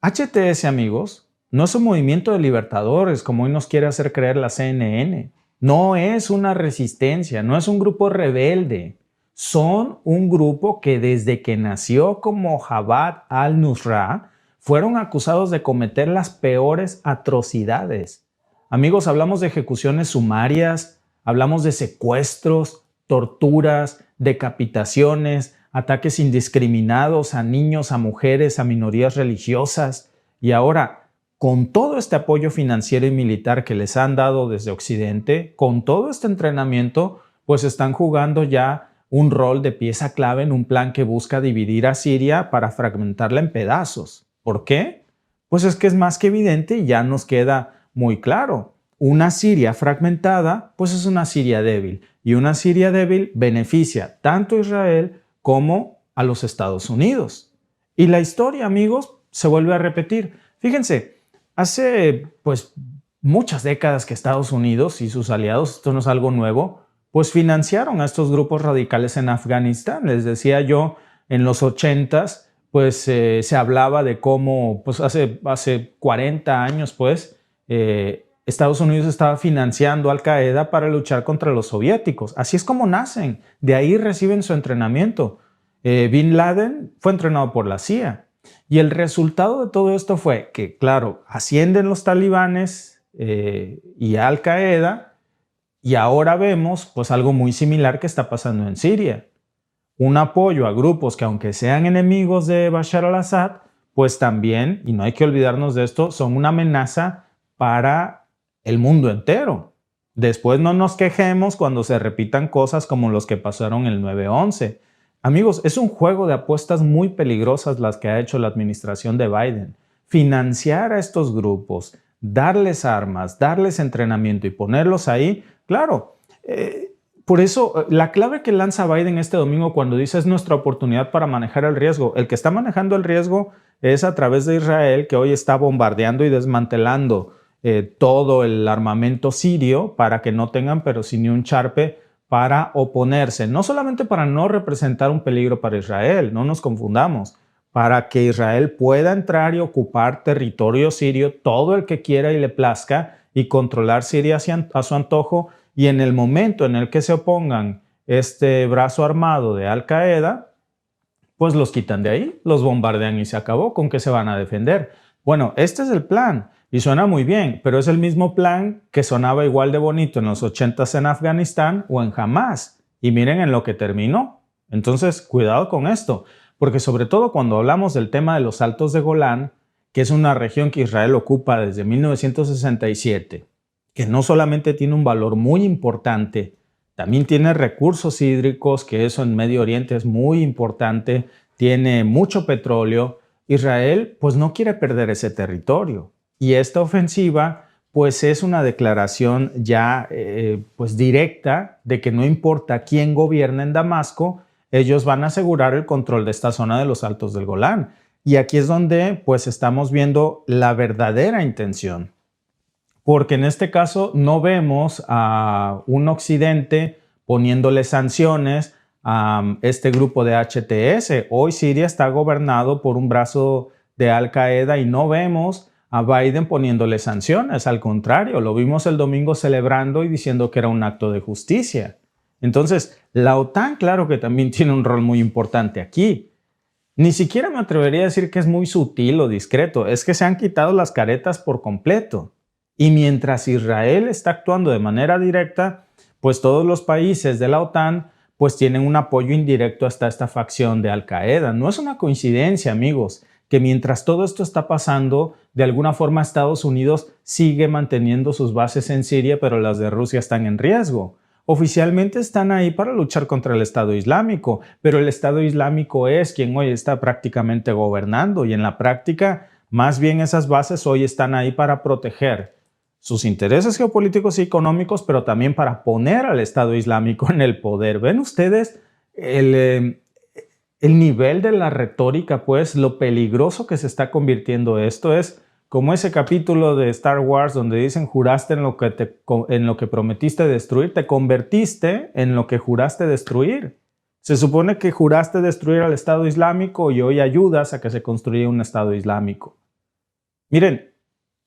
HTS, amigos, no es un movimiento de libertadores como hoy nos quiere hacer creer la CNN. No es una resistencia, no es un grupo rebelde. Son un grupo que desde que nació como Jabhat al-Nusra fueron acusados de cometer las peores atrocidades. Amigos, hablamos de ejecuciones sumarias, hablamos de secuestros, torturas, decapitaciones, ataques indiscriminados a niños, a mujeres, a minorías religiosas. Y ahora, con todo este apoyo financiero y militar que les han dado desde Occidente, con todo este entrenamiento, pues están jugando ya un rol de pieza clave en un plan que busca dividir a Siria para fragmentarla en pedazos. ¿Por qué? Pues es que es más que evidente y ya nos queda muy claro. Una Siria fragmentada, pues es una Siria débil. Y una Siria débil beneficia tanto a Israel como a los Estados Unidos. Y la historia, amigos, se vuelve a repetir. Fíjense, hace pues muchas décadas que Estados Unidos y sus aliados, esto no es algo nuevo, pues financiaron a estos grupos radicales en Afganistán. Les decía yo, en los 80s, pues se hablaba de cómo, pues hace 40 años, pues, Estados Unidos estaba financiando a Al-Qaeda para luchar contra los soviéticos. Así es como nacen, de ahí reciben su entrenamiento. Bin Laden fue entrenado por la CIA. Y el resultado de todo esto fue que, claro, ascienden los talibanes y Al-Qaeda, y ahora vemos pues algo muy similar que está pasando en Siria. Un apoyo a grupos que, aunque sean enemigos de Bashar al-Assad, pues también, y no hay que olvidarnos de esto, son una amenaza para el mundo entero. Después no nos quejemos cuando se repitan cosas como los que pasaron el 9/11. Amigos, es un juego de apuestas muy peligrosas las que ha hecho la administración de Biden. Financiar a estos grupos, darles armas, darles entrenamiento y ponerlos ahí, claro. Por eso, la clave que lanza Biden este domingo cuando dice es nuestra oportunidad para manejar el riesgo. El que está manejando el riesgo es a través de Israel, que hoy está bombardeando y desmantelando todo el armamento sirio para que no tengan, pero sin ni un charpe, para oponerse. No solamente para no representar un peligro para Israel, no nos confundamos, para que Israel pueda entrar y ocupar territorio sirio, todo el que quiera y le plazca, y controlar Siria a su antojo. Y en el momento en el que se opongan este brazo armado de Al-Qaeda, pues los quitan de ahí, los bombardean y se acabó. ¿Con qué se van a defender? Bueno, este es el plan y suena muy bien, pero es el mismo plan que sonaba igual de bonito en los 80s en Afganistán o en Hamas. Y miren en lo que terminó. Entonces, cuidado con esto, porque sobre todo cuando hablamos del tema de los Altos de Golán, que es una región que Israel ocupa desde 1967, que no solamente tiene un valor muy importante, también tiene recursos hídricos, que eso en Medio Oriente es muy importante, tiene mucho petróleo, Israel pues no quiere perder ese territorio y esta ofensiva pues es una declaración ya pues directa de que no importa quién gobierna en Damasco, ellos van a asegurar el control de esta zona de los Altos del Golán. Y aquí es donde pues estamos viendo la verdadera intención. Porque en este caso no vemos a un occidente poniéndole sanciones a este grupo de HTS. Hoy Siria está gobernado por un brazo de Al Qaeda y no vemos a Biden poniéndole sanciones. Al contrario, lo vimos el domingo celebrando y diciendo que era un acto de justicia. Entonces, la OTAN, claro que también tiene un rol muy importante aquí. Ni siquiera me atrevería a decir que es muy sutil o discreto, es que se han quitado las caretas por completo. Y mientras Israel está actuando de manera directa, pues todos los países de la OTAN pues tienen un apoyo indirecto hasta esta facción de Al Qaeda. No es una coincidencia, amigos, que mientras todo esto está pasando, de alguna forma Estados Unidos sigue manteniendo sus bases en Siria, pero las de Rusia están en riesgo. Oficialmente están ahí para luchar contra el Estado Islámico, pero el Estado Islámico es quien hoy está prácticamente gobernando y en la práctica, más bien esas bases hoy están ahí para proteger sus intereses geopolíticos y económicos, pero también para poner al Estado Islámico en el poder. ¿Ven ustedes el nivel de la retórica, pues lo peligroso que se está convirtiendo esto? Es como ese capítulo de Star Wars donde dicen juraste en lo que prometiste destruir, te convertiste en lo que juraste destruir. Se supone que juraste destruir al Estado Islámico y hoy ayudas a que se construya un Estado Islámico. Miren,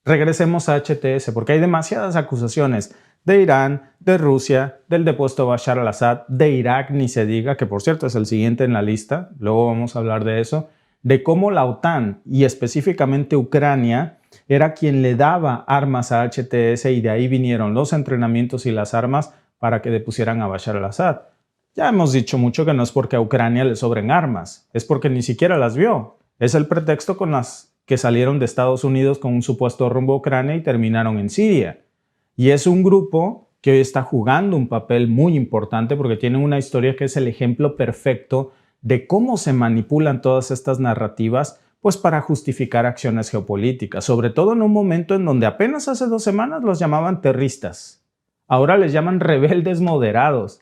regresemos a HTS porque hay demasiadas acusaciones de Irán, de Rusia, del depuesto Bashar al-Assad, de Irak, ni se diga, que por cierto es el siguiente en la lista, luego vamos a hablar de eso, de cómo la OTAN y específicamente Ucrania era quien le daba armas a HTS y de ahí vinieron los entrenamientos y las armas para que depusieran a Bashar al-Assad. Ya hemos dicho mucho que no es porque a Ucrania le sobren armas, es porque ni siquiera las vio. Es el pretexto con las que salieron de Estados Unidos con un supuesto rumbo a Ucrania y terminaron en Siria. Y es un grupo que hoy está jugando un papel muy importante porque tiene una historia que es el ejemplo perfecto de cómo se manipulan todas estas narrativas pues para justificar acciones geopolíticas, sobre todo en un momento en donde apenas hace 2 semanas los llamaban terroristas. Ahora les llaman rebeldes moderados.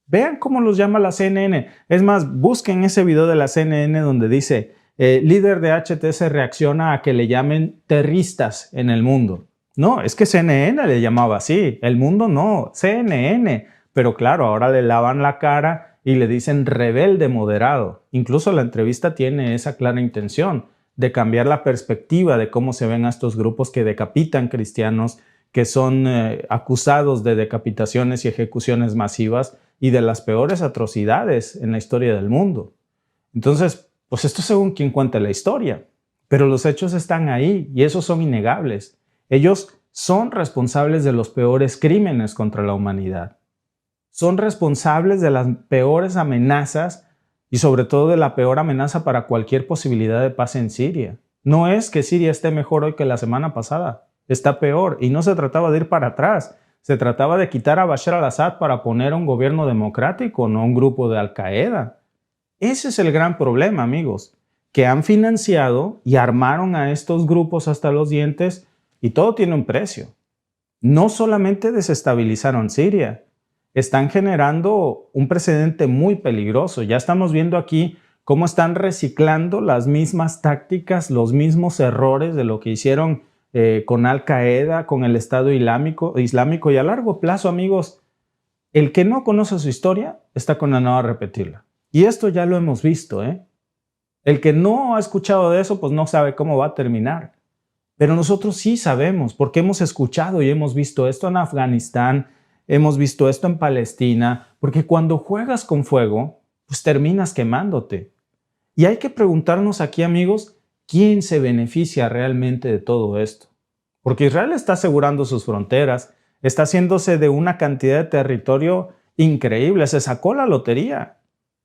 Vean cómo los llama la CNN. Es más, busquen ese video de la CNN donde dice líder de HTS reacciona a que le llamen terroristas en el mundo. No, es que CNN le llamaba así, el mundo no, CNN. Pero claro, ahora le lavan la cara y le dicen rebelde moderado. Incluso la entrevista tiene esa clara intención de cambiar la perspectiva de cómo se ven a estos grupos que decapitan cristianos, que son acusados de decapitaciones y ejecuciones masivas y de las peores atrocidades en la historia del mundo. Entonces, pues esto según quien cuente la historia, pero los hechos están ahí y esos son innegables. Ellos son responsables de los peores crímenes contra la humanidad. Son responsables de las peores amenazas y sobre todo de la peor amenaza para cualquier posibilidad de paz en Siria. No es que Siria esté mejor hoy que la semana pasada, está peor y no se trataba de ir para atrás. Se trataba de quitar a Bashar al-Assad para poner a un gobierno democrático, no un grupo de Al Qaeda. Ese es el gran problema, amigos, que han financiado y armaron a estos grupos hasta los dientes y todo tiene un precio. No solamente desestabilizaron Siria, están generando un precedente muy peligroso. Ya estamos viendo aquí cómo están reciclando las mismas tácticas, los mismos errores de lo que hicieron con Al Qaeda, con el Estado Islámico y a largo plazo, amigos, el que no conoce su historia está condenado a repetirla. Y esto ya lo hemos visto, ¿eh? El que no ha escuchado de eso, pues no sabe cómo va a terminar. Pero nosotros sí sabemos, porque hemos escuchado y hemos visto esto en Afganistán, hemos visto esto en Palestina, porque cuando juegas con fuego, pues terminas quemándote. Y hay que preguntarnos aquí, amigos, ¿quién se beneficia realmente de todo esto? Porque Israel está asegurando sus fronteras, está haciéndose de una cantidad de territorio increíble, se sacó la lotería.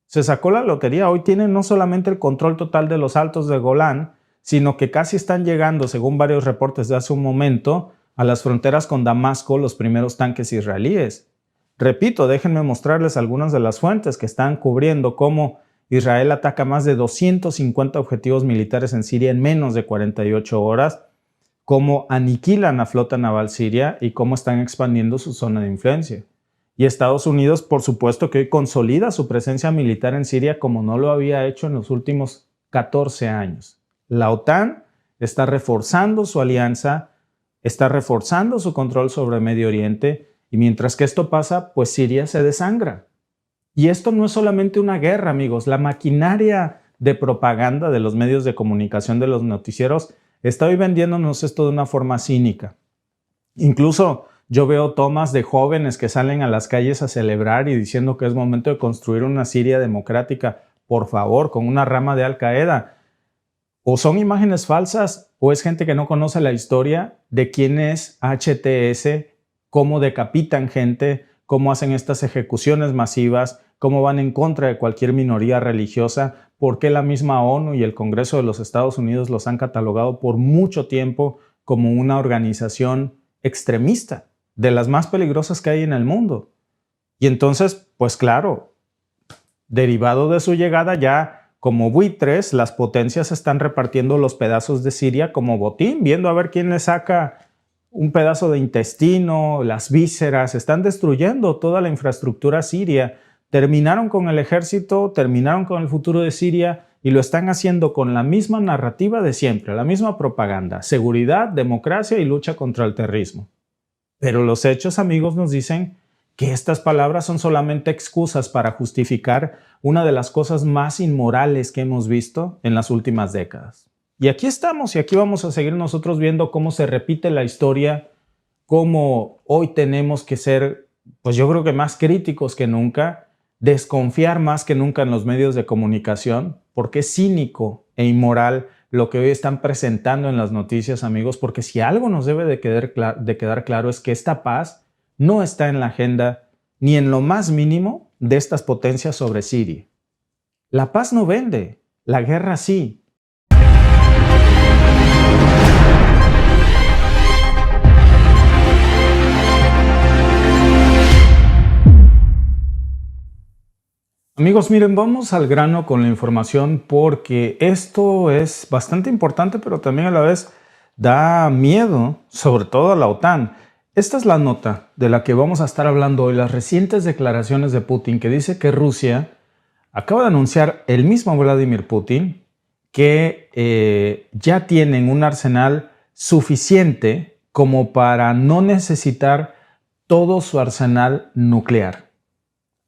Se sacó la lotería. Hoy tienen no solamente el control total de los Altos de Golán, sino que casi están llegando, según varios reportes de hace un momento, a las fronteras con Damasco los primeros tanques israelíes. Repito, déjenme mostrarles algunas de las fuentes que están cubriendo cómo Israel ataca más de 250 objetivos militares en Siria en menos de 48 horas, cómo aniquilan la flota naval siria y cómo están expandiendo su zona de influencia. Y Estados Unidos, por supuesto, que hoy consolida su presencia militar en Siria como no lo había hecho en los últimos 14 años. La OTAN está reforzando su alianza, está reforzando su control sobre Medio Oriente, y mientras que esto pasa, pues Siria se desangra. Y esto no es solamente una guerra, amigos. La maquinaria de propaganda de los medios de comunicación, de los noticieros, está hoy vendiéndonos esto de una forma cínica. Incluso yo veo tomas de jóvenes que salen a las calles a celebrar y diciendo que es momento de construir una Siria democrática, por favor, con una rama de Al Qaeda. O son imágenes falsas o es gente que no conoce la historia de quién es HTS, cómo decapitan gente, cómo hacen estas ejecuciones masivas, cómo van en contra de cualquier minoría religiosa, por qué la misma ONU y el Congreso de los Estados Unidos los han catalogado por mucho tiempo como una organización extremista, de las más peligrosas que hay en el mundo. Y entonces, pues claro, derivado de su llegada ya como buitres, las potencias están repartiendo los pedazos de Siria como botín, viendo a ver quién le saca un pedazo de intestino, las vísceras, están destruyendo toda la infraestructura siria. Terminaron con el ejército, terminaron con el futuro de Siria y lo están haciendo con la misma narrativa de siempre, la misma propaganda, seguridad, democracia y lucha contra el terrorismo. Pero los hechos, amigos, nos dicen que estas palabras son solamente excusas para justificar una de las cosas más inmorales que hemos visto en las últimas décadas. Y aquí estamos y aquí vamos a seguir nosotros viendo cómo se repite la historia, cómo hoy tenemos que ser, pues yo creo que más críticos que nunca, desconfiar más que nunca en los medios de comunicación, porque es cínico e inmoral lo que hoy están presentando en las noticias, amigos, porque si algo nos debe de quedar claro es que esta paz no está en la agenda ni en lo más mínimo de estas potencias sobre Siria. La paz no vende, la guerra sí. Amigos, miren, vamos al grano con la información porque esto es bastante importante, pero también a la vez da miedo, sobre todo a la OTAN. Esta es la nota de la que vamos a estar hablando hoy, las recientes declaraciones de Putin, que dice que Rusia acaba de anunciar, el mismo Vladimir Putin, que ya tienen un arsenal suficiente como para no necesitar todo su arsenal nuclear.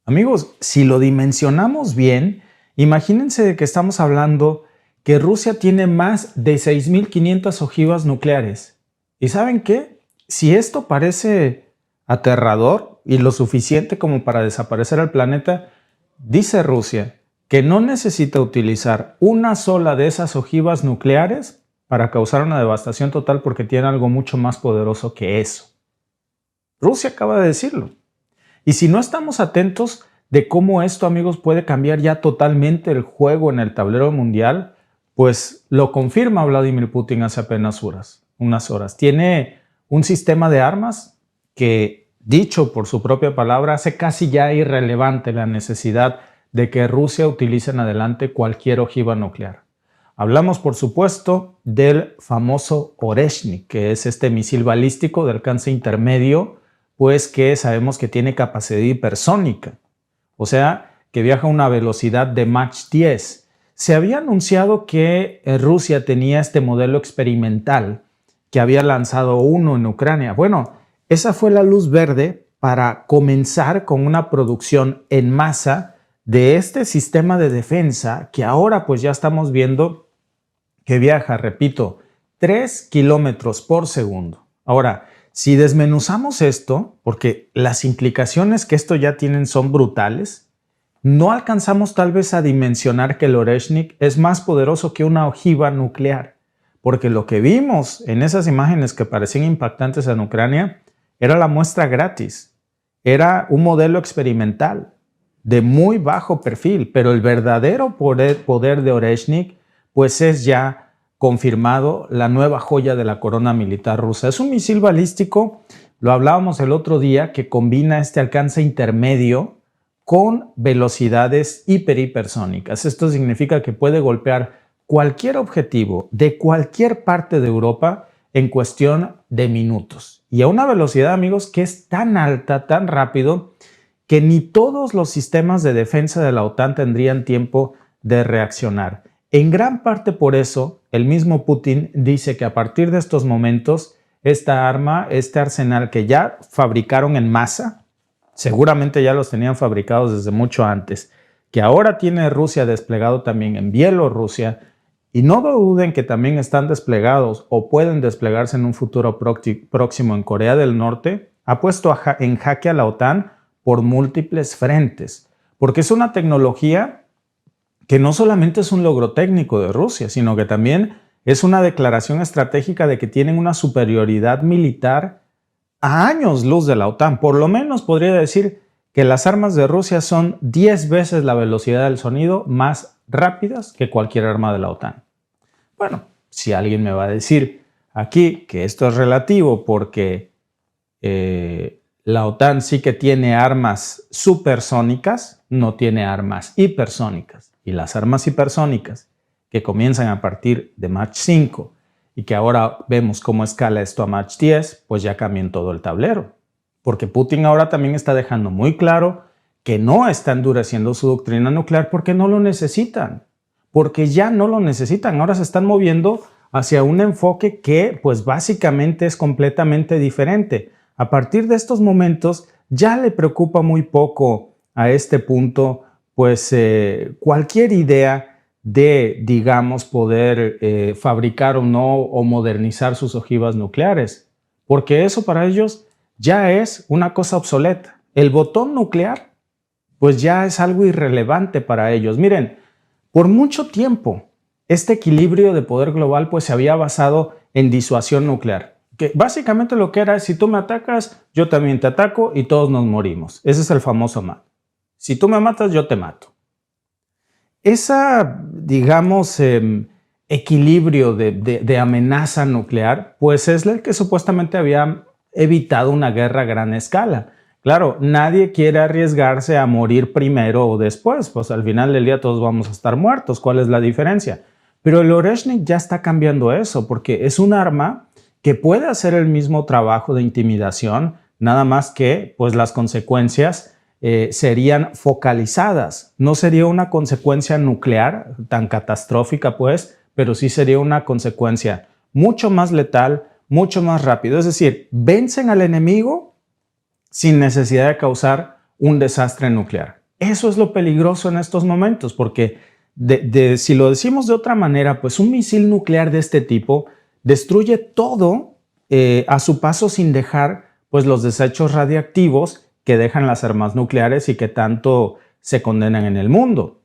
Amigos, si lo dimensionamos bien, imagínense que estamos hablando que Rusia tiene más de 6.500 ojivas nucleares. ¿Y saben qué? Si esto parece aterrador y lo suficiente como para desaparecer el planeta, dice Rusia que no necesita utilizar una sola de esas ojivas nucleares para causar una devastación total porque tiene algo mucho más poderoso que eso. Rusia acaba de decirlo. Y si no estamos atentos de cómo esto, amigos, puede cambiar ya totalmente el juego en el tablero mundial, pues lo confirma Vladimir Putin hace apenas unas horas. Tiene un sistema de armas que, dicho por su propia palabra, hace casi ya irrelevante la necesidad de que Rusia utilice en adelante cualquier ojiva nuclear. Hablamos, por supuesto, del famoso Oreshnik, que es este misil balístico de alcance intermedio, pues que sabemos que tiene capacidad hipersónica, o sea, que viaja a una velocidad de Mach 10. Se había anunciado que Rusia tenía este modelo experimental, que había lanzado uno en Ucrania. Bueno, esa fue la luz verde para comenzar con una producción en masa de este sistema de defensa que ahora pues ya estamos viendo que viaja, repito, 3 kilómetros por segundo. Ahora, si desmenuzamos esto, porque las implicaciones que esto ya tienen son brutales, no alcanzamos tal vez a dimensionar que el Oreshnik es más poderoso que una ojiva nuclear, porque lo que vimos en esas imágenes que parecían impactantes en Ucrania era la muestra gratis, era un modelo experimental de muy bajo perfil, pero el verdadero poder de Oreshnik pues es ya confirmado, la nueva joya de la corona militar rusa. Es un misil balístico, lo hablábamos el otro día, que combina este alcance intermedio con velocidades hipersónicas. Esto significa que puede golpear cualquier objetivo de cualquier parte de Europa en cuestión de minutos. Y a una velocidad, amigos, que es tan alta, tan rápido, que ni todos los sistemas de defensa de la OTAN tendrían tiempo de reaccionar. En gran parte por eso, el mismo Putin dice que a partir de estos momentos, esta arma, este arsenal que ya fabricaron en masa, seguramente ya los tenían fabricados desde mucho antes, que ahora tiene Rusia desplegado también en Bielorrusia, y no duden que también están desplegados o pueden desplegarse en un futuro próximo en Corea del Norte, ha puesto en jaque a la OTAN por múltiples frentes, porque es una tecnología que no solamente es un logro técnico de Rusia, sino que también es una declaración estratégica de que tienen una superioridad militar a años luz de la OTAN. Por lo menos podría decir que las armas de Rusia son 10 veces la velocidad del sonido más rápidas que cualquier arma de la OTAN. Bueno, si alguien me va a decir aquí que esto es relativo porque la OTAN sí que tiene armas supersónicas, no tiene armas hipersónicas. Y las armas hipersónicas que comienzan a partir de Mach 5 y que ahora vemos cómo escala esto a Mach 10, pues ya cambian todo el tablero. Porque Putin ahora también está dejando muy claro que no está endureciendo su doctrina nuclear porque no lo necesitan. Porque ya no lo necesitan. Ahora se están moviendo hacia un enfoque que pues básicamente es completamente diferente. A partir de estos momentos ya le preocupa muy poco a este punto pues cualquier idea de, digamos, poder fabricar o no o modernizar sus ojivas nucleares. Porque eso para ellos ya es una cosa obsoleta. El botón nuclear pues ya es algo irrelevante para ellos. Miren, por mucho tiempo este equilibrio de poder global pues se había basado en disuasión nuclear. Que básicamente lo que era es si tú me atacas, yo también te ataco y todos nos morimos. Ese es el famoso MAD. Si tú me matas, yo te mato. Esa, digamos, equilibrio de amenaza nuclear, pues es el que supuestamente había evitado una guerra a gran escala. Claro, nadie quiere arriesgarse a morir primero o después, pues al final del día todos vamos a estar muertos. ¿Cuál es la diferencia? Pero el Oreshnik ya está cambiando eso, porque es un arma que puede hacer el mismo trabajo de intimidación, nada más que pues las consecuencias serían focalizadas. No sería una consecuencia nuclear tan catastrófica, pues, pero sí sería una consecuencia mucho más letal, mucho más rápido. Es decir, vencen al enemigo sin necesidad de causar un desastre nuclear. Eso es lo peligroso en estos momentos, porque si lo decimos de otra manera, pues un misil nuclear de este tipo destruye todo a su paso sin dejar pues los desechos radiactivos que dejan las armas nucleares y que tanto se condenan en el mundo.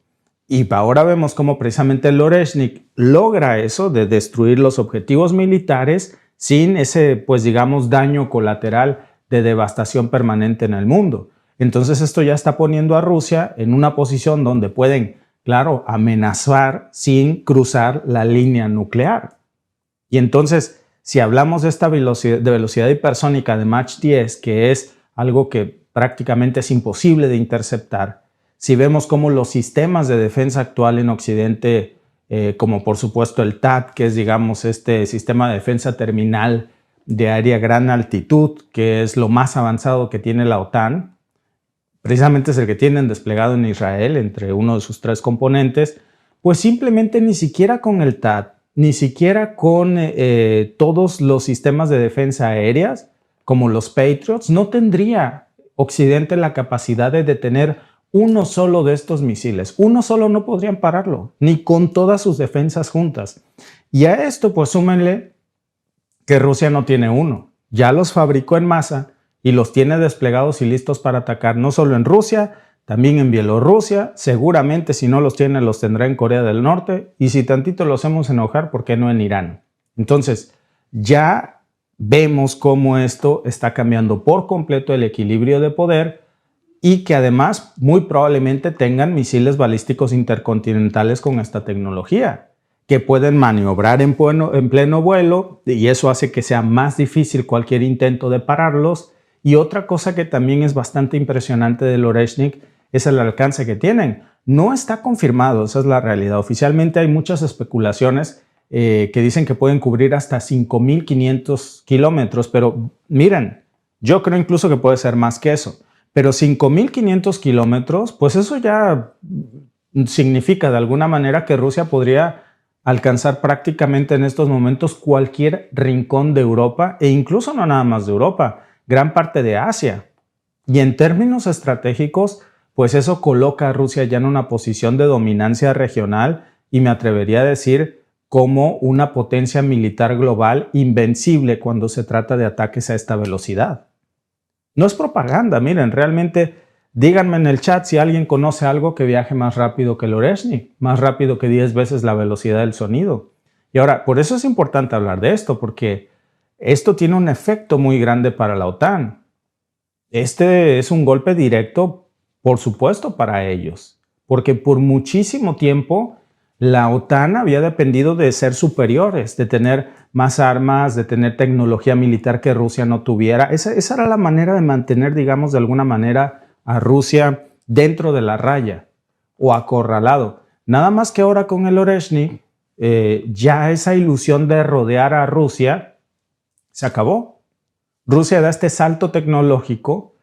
Y ahora vemos cómo precisamente el Oreshnik logra eso de destruir los objetivos militares sin ese, pues digamos, daño colateral de devastación permanente en el mundo. Entonces esto ya está poniendo a Rusia en una posición donde pueden, claro, amenazar sin cruzar la línea nuclear. Y entonces, si hablamos de esta velocidad hipersónica de Mach 10, que es algo que prácticamente es imposible de interceptar, si vemos cómo los sistemas de defensa actual en Occidente, como por supuesto el THAAD, que es digamos este sistema de defensa terminal de aérea gran altitud, que es lo más avanzado que tiene la OTAN, precisamente es el que tienen desplegado en Israel entre uno de sus 3 componentes, pues simplemente ni siquiera con el THAAD, ni siquiera con todos los sistemas de defensa aéreas, como los Patriots, no tendría Occidente la capacidad de detener uno solo de estos misiles. Uno solo no podrían pararlo, ni con todas sus defensas juntas. Y a esto, pues súmenle que Rusia no tiene uno. Ya los fabricó en masa y los tiene desplegados y listos para atacar, no solo en Rusia, también en Bielorrusia. Seguramente si no los tiene, los tendrá en Corea del Norte. Y si tantito los hacemos enojar, ¿por qué no en Irán? Entonces, ya vemos cómo esto está cambiando por completo el equilibrio de poder y que además muy probablemente tengan misiles balísticos intercontinentales con esta tecnología, que pueden maniobrar en pleno vuelo y eso hace que sea más difícil cualquier intento de pararlos. Y otra cosa que también es bastante impresionante del Oreshnik es el alcance que tienen. No está confirmado, esa es la realidad. Oficialmente hay muchas especulaciones que dicen que pueden cubrir hasta 5.500 kilómetros, pero miren, yo creo incluso que puede ser más que eso. Pero 5.500 kilómetros, pues eso ya significa de alguna manera que Rusia podría alcanzar prácticamente en estos momentos cualquier rincón de Europa e incluso no nada más de Europa, gran parte de Asia. Y en términos estratégicos, pues eso coloca a Rusia ya en una posición de dominancia regional y me atrevería a decir como una potencia militar global invencible cuando se trata de ataques a esta velocidad. No es propaganda, miren, realmente díganme en el chat si alguien conoce algo que viaje más rápido que el Oreshnik, más rápido que 10 veces la velocidad del sonido. Y ahora, por eso es importante hablar de esto, porque esto tiene un efecto muy grande para la OTAN. Este es un golpe directo, por supuesto, para ellos, porque por muchísimo tiempo la OTAN había dependido de ser superiores, de tener más armas, de tener tecnología militar que Rusia no tuviera. Esa era la manera de mantener, digamos, de alguna manera a Rusia dentro de la raya o acorralado. Nada más que ahora con el Oreshnik, ya esa ilusión de rodear a Rusia se acabó. Rusia da este salto tecnológico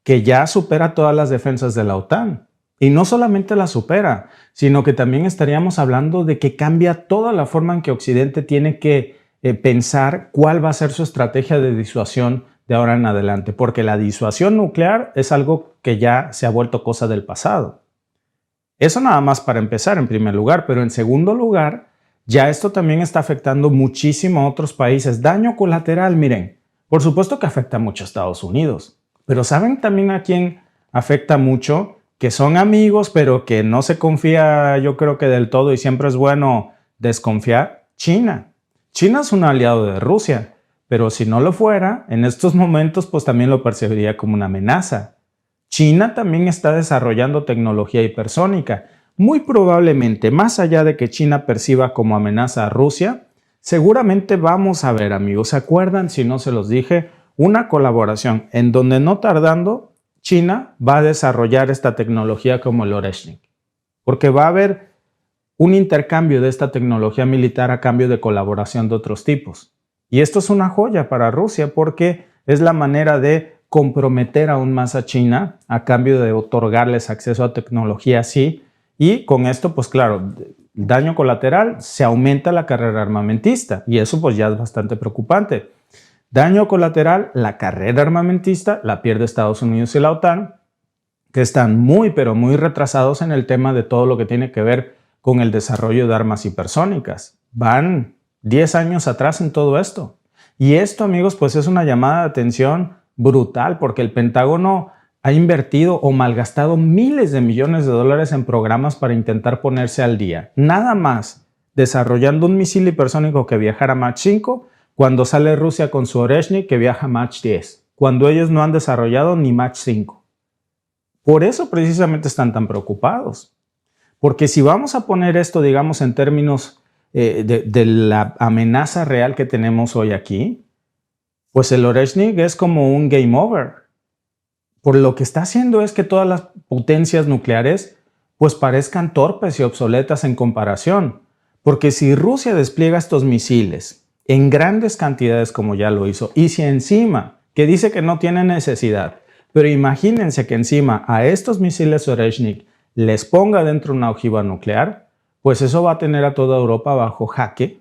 que ya supera todas las defensas de la OTAN. Y no solamente la supera, sino que también estaríamos hablando de que cambia toda la forma en que Occidente tiene que pensar cuál va a ser su estrategia de disuasión de ahora en adelante, porque la disuasión nuclear es algo que ya se ha vuelto cosa del pasado. Eso nada más para empezar en primer lugar, pero en segundo lugar, ya esto también está afectando muchísimo a otros países. Daño colateral, miren, por supuesto que afecta mucho a Estados Unidos, pero ¿saben también a quién afecta mucho? Que son amigos, pero que no se confía, yo creo que del todo, y siempre es bueno desconfiar. China. China es un aliado de Rusia, pero si no lo fuera, en estos momentos pues también lo percibiría como una amenaza. China también está desarrollando tecnología hipersónica. Muy probablemente, más allá de que China perciba como amenaza a Rusia, seguramente vamos a ver, amigos, ¿se acuerdan, si no se los dije, una colaboración en donde no tardando China va a desarrollar esta tecnología como el Oreshnik, porque va a haber un intercambio de esta tecnología militar a cambio de colaboración de otros tipos. Y esto es una joya para Rusia porque es la manera de comprometer aún más a China a cambio de otorgarles acceso a tecnología así. Y con esto, pues claro, daño colateral, se aumenta la carrera armamentista y eso pues ya es bastante preocupante. Daño colateral, la carrera armamentista la pierde Estados Unidos y la OTAN, que están muy pero muy retrasados en el tema de todo lo que tiene que ver con el desarrollo de armas hipersónicas. Van 10 años atrás en todo esto. Y esto, amigos, pues es una llamada de atención brutal porque el Pentágono ha invertido o malgastado miles de millones de dólares en programas para intentar ponerse al día. Nada más desarrollando un misil hipersónico que viajara Mach 5 cuando sale Rusia con su Oreshnik que viaja Mach 10, cuando ellos no han desarrollado ni Mach 5. Por eso precisamente están tan preocupados. Porque si vamos a poner esto, digamos, en términos de la amenaza real que tenemos hoy aquí, pues el Oreshnik es como un game over. Por lo que está haciendo es que todas las potencias nucleares pues parezcan torpes y obsoletas en comparación. Porque si Rusia despliega estos misiles en grandes cantidades como ya lo hizo, y si encima, que dice que no tiene necesidad, pero imagínense que encima a estos misiles Oreshnik les ponga dentro una ojiva nuclear, pues eso va a tener a toda Europa bajo jaque,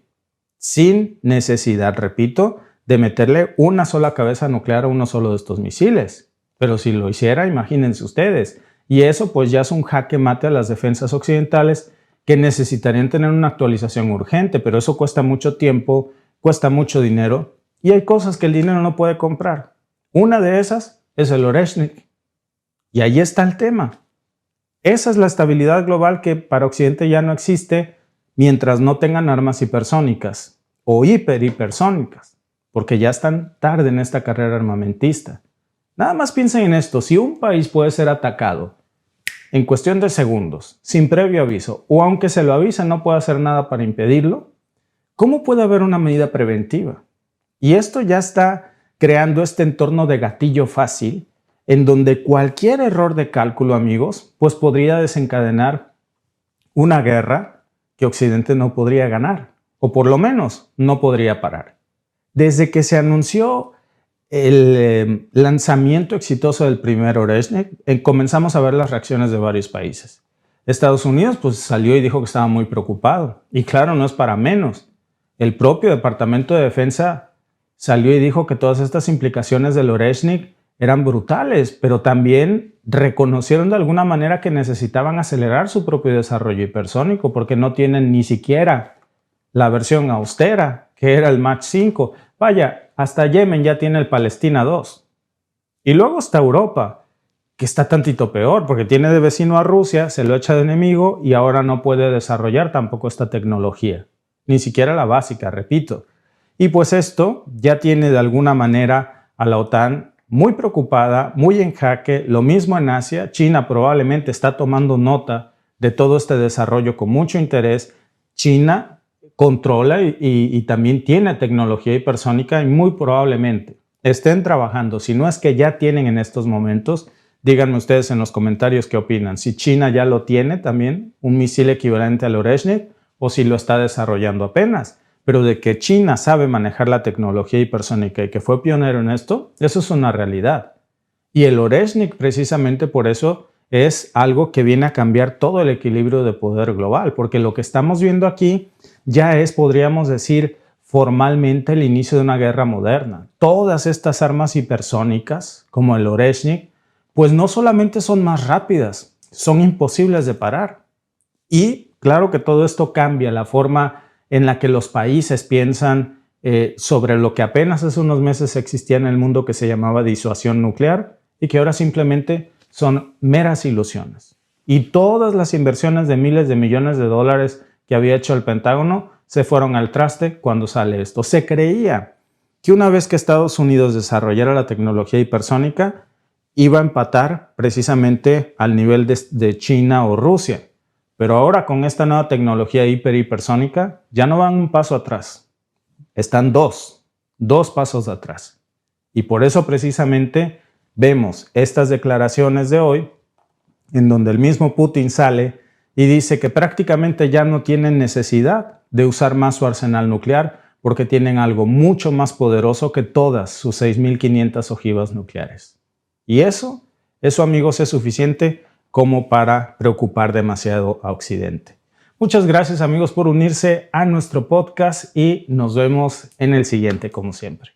sin necesidad, repito, de meterle una sola cabeza nuclear a uno solo de estos misiles. Pero si lo hiciera, imagínense ustedes. Y eso pues ya es un jaque mate a las defensas occidentales que necesitarían tener una actualización urgente, pero eso cuesta mucho tiempo, cuesta mucho dinero y hay cosas que el dinero no puede comprar. Una de esas es el Oreshnik. Y ahí está el tema. Esa es la estabilidad global que para Occidente ya no existe mientras no tengan armas hipersónicas o hipersónicas, porque ya están tarde en esta carrera armamentista. Nada más piensen en esto, si un país puede ser atacado en cuestión de segundos, sin previo aviso, o aunque se lo avise no puede hacer nada para impedirlo, ¿cómo puede haber una medida preventiva? Y esto ya está creando este entorno de gatillo fácil en donde cualquier error de cálculo, amigos, pues podría desencadenar una guerra que Occidente no podría ganar, o por lo menos no podría parar. Desde que se anunció el lanzamiento exitoso del primer Oreshnik, comenzamos a ver las reacciones de varios países. Estados Unidos pues salió y dijo que estaba muy preocupado. Y claro, no es para menos. El propio Departamento de Defensa salió y dijo que todas estas implicaciones del Oreshnik eran brutales, pero también reconocieron de alguna manera que necesitaban acelerar su propio desarrollo hipersónico porque no tienen ni siquiera la versión austera, que era el Mach 5. Vaya, hasta Yemen ya tiene el Palestina 2. Y luego está Europa, que está tantito peor, porque tiene de vecino a Rusia, se lo echa de enemigo y ahora no puede desarrollar tampoco esta tecnología. Ni siquiera la básica, repito. Y pues esto ya tiene de alguna manera a la OTAN muy preocupada, muy en jaque. Lo mismo en Asia. China probablemente está tomando nota de todo este desarrollo con mucho interés. China controla y también tiene tecnología hipersónica y muy probablemente estén trabajando. Si no es que ya tienen en estos momentos, díganme ustedes en los comentarios qué opinan. Si China ya lo tiene también, un misil equivalente al Oreshnik, o si lo está desarrollando apenas. Pero de que China sabe manejar la tecnología hipersónica y que fue pionero en esto, eso es una realidad. Y el Oreshnik precisamente por eso es algo que viene a cambiar todo el equilibrio de poder global, porque lo que estamos viendo aquí ya es, podríamos decir, formalmente el inicio de una guerra moderna. Todas estas armas hipersónicas, como el Oreshnik, pues no solamente son más rápidas, son imposibles de parar. Y claro que todo esto cambia la forma en la que los países piensan sobre lo que apenas hace unos meses existía en el mundo que se llamaba disuasión nuclear y que ahora simplemente son meras ilusiones. Y todas las inversiones de miles de millones de dólares que había hecho el Pentágono se fueron al traste cuando sale esto. Se creía que una vez que Estados Unidos desarrollara la tecnología hipersónica, iba a empatar precisamente al nivel de China o Rusia. Pero ahora con esta nueva tecnología hipersónica ya no van un paso atrás. Están dos pasos atrás. Y por eso precisamente vemos estas declaraciones de hoy en donde el mismo Putin sale y dice que prácticamente ya no tienen necesidad de usar más su arsenal nuclear porque tienen algo mucho más poderoso que todas sus 6.500 ojivas nucleares. Y eso amigos, es suficiente como para preocupar demasiado a Occidente. Muchas gracias amigos por unirse a nuestro podcast y nos vemos en el siguiente como siempre.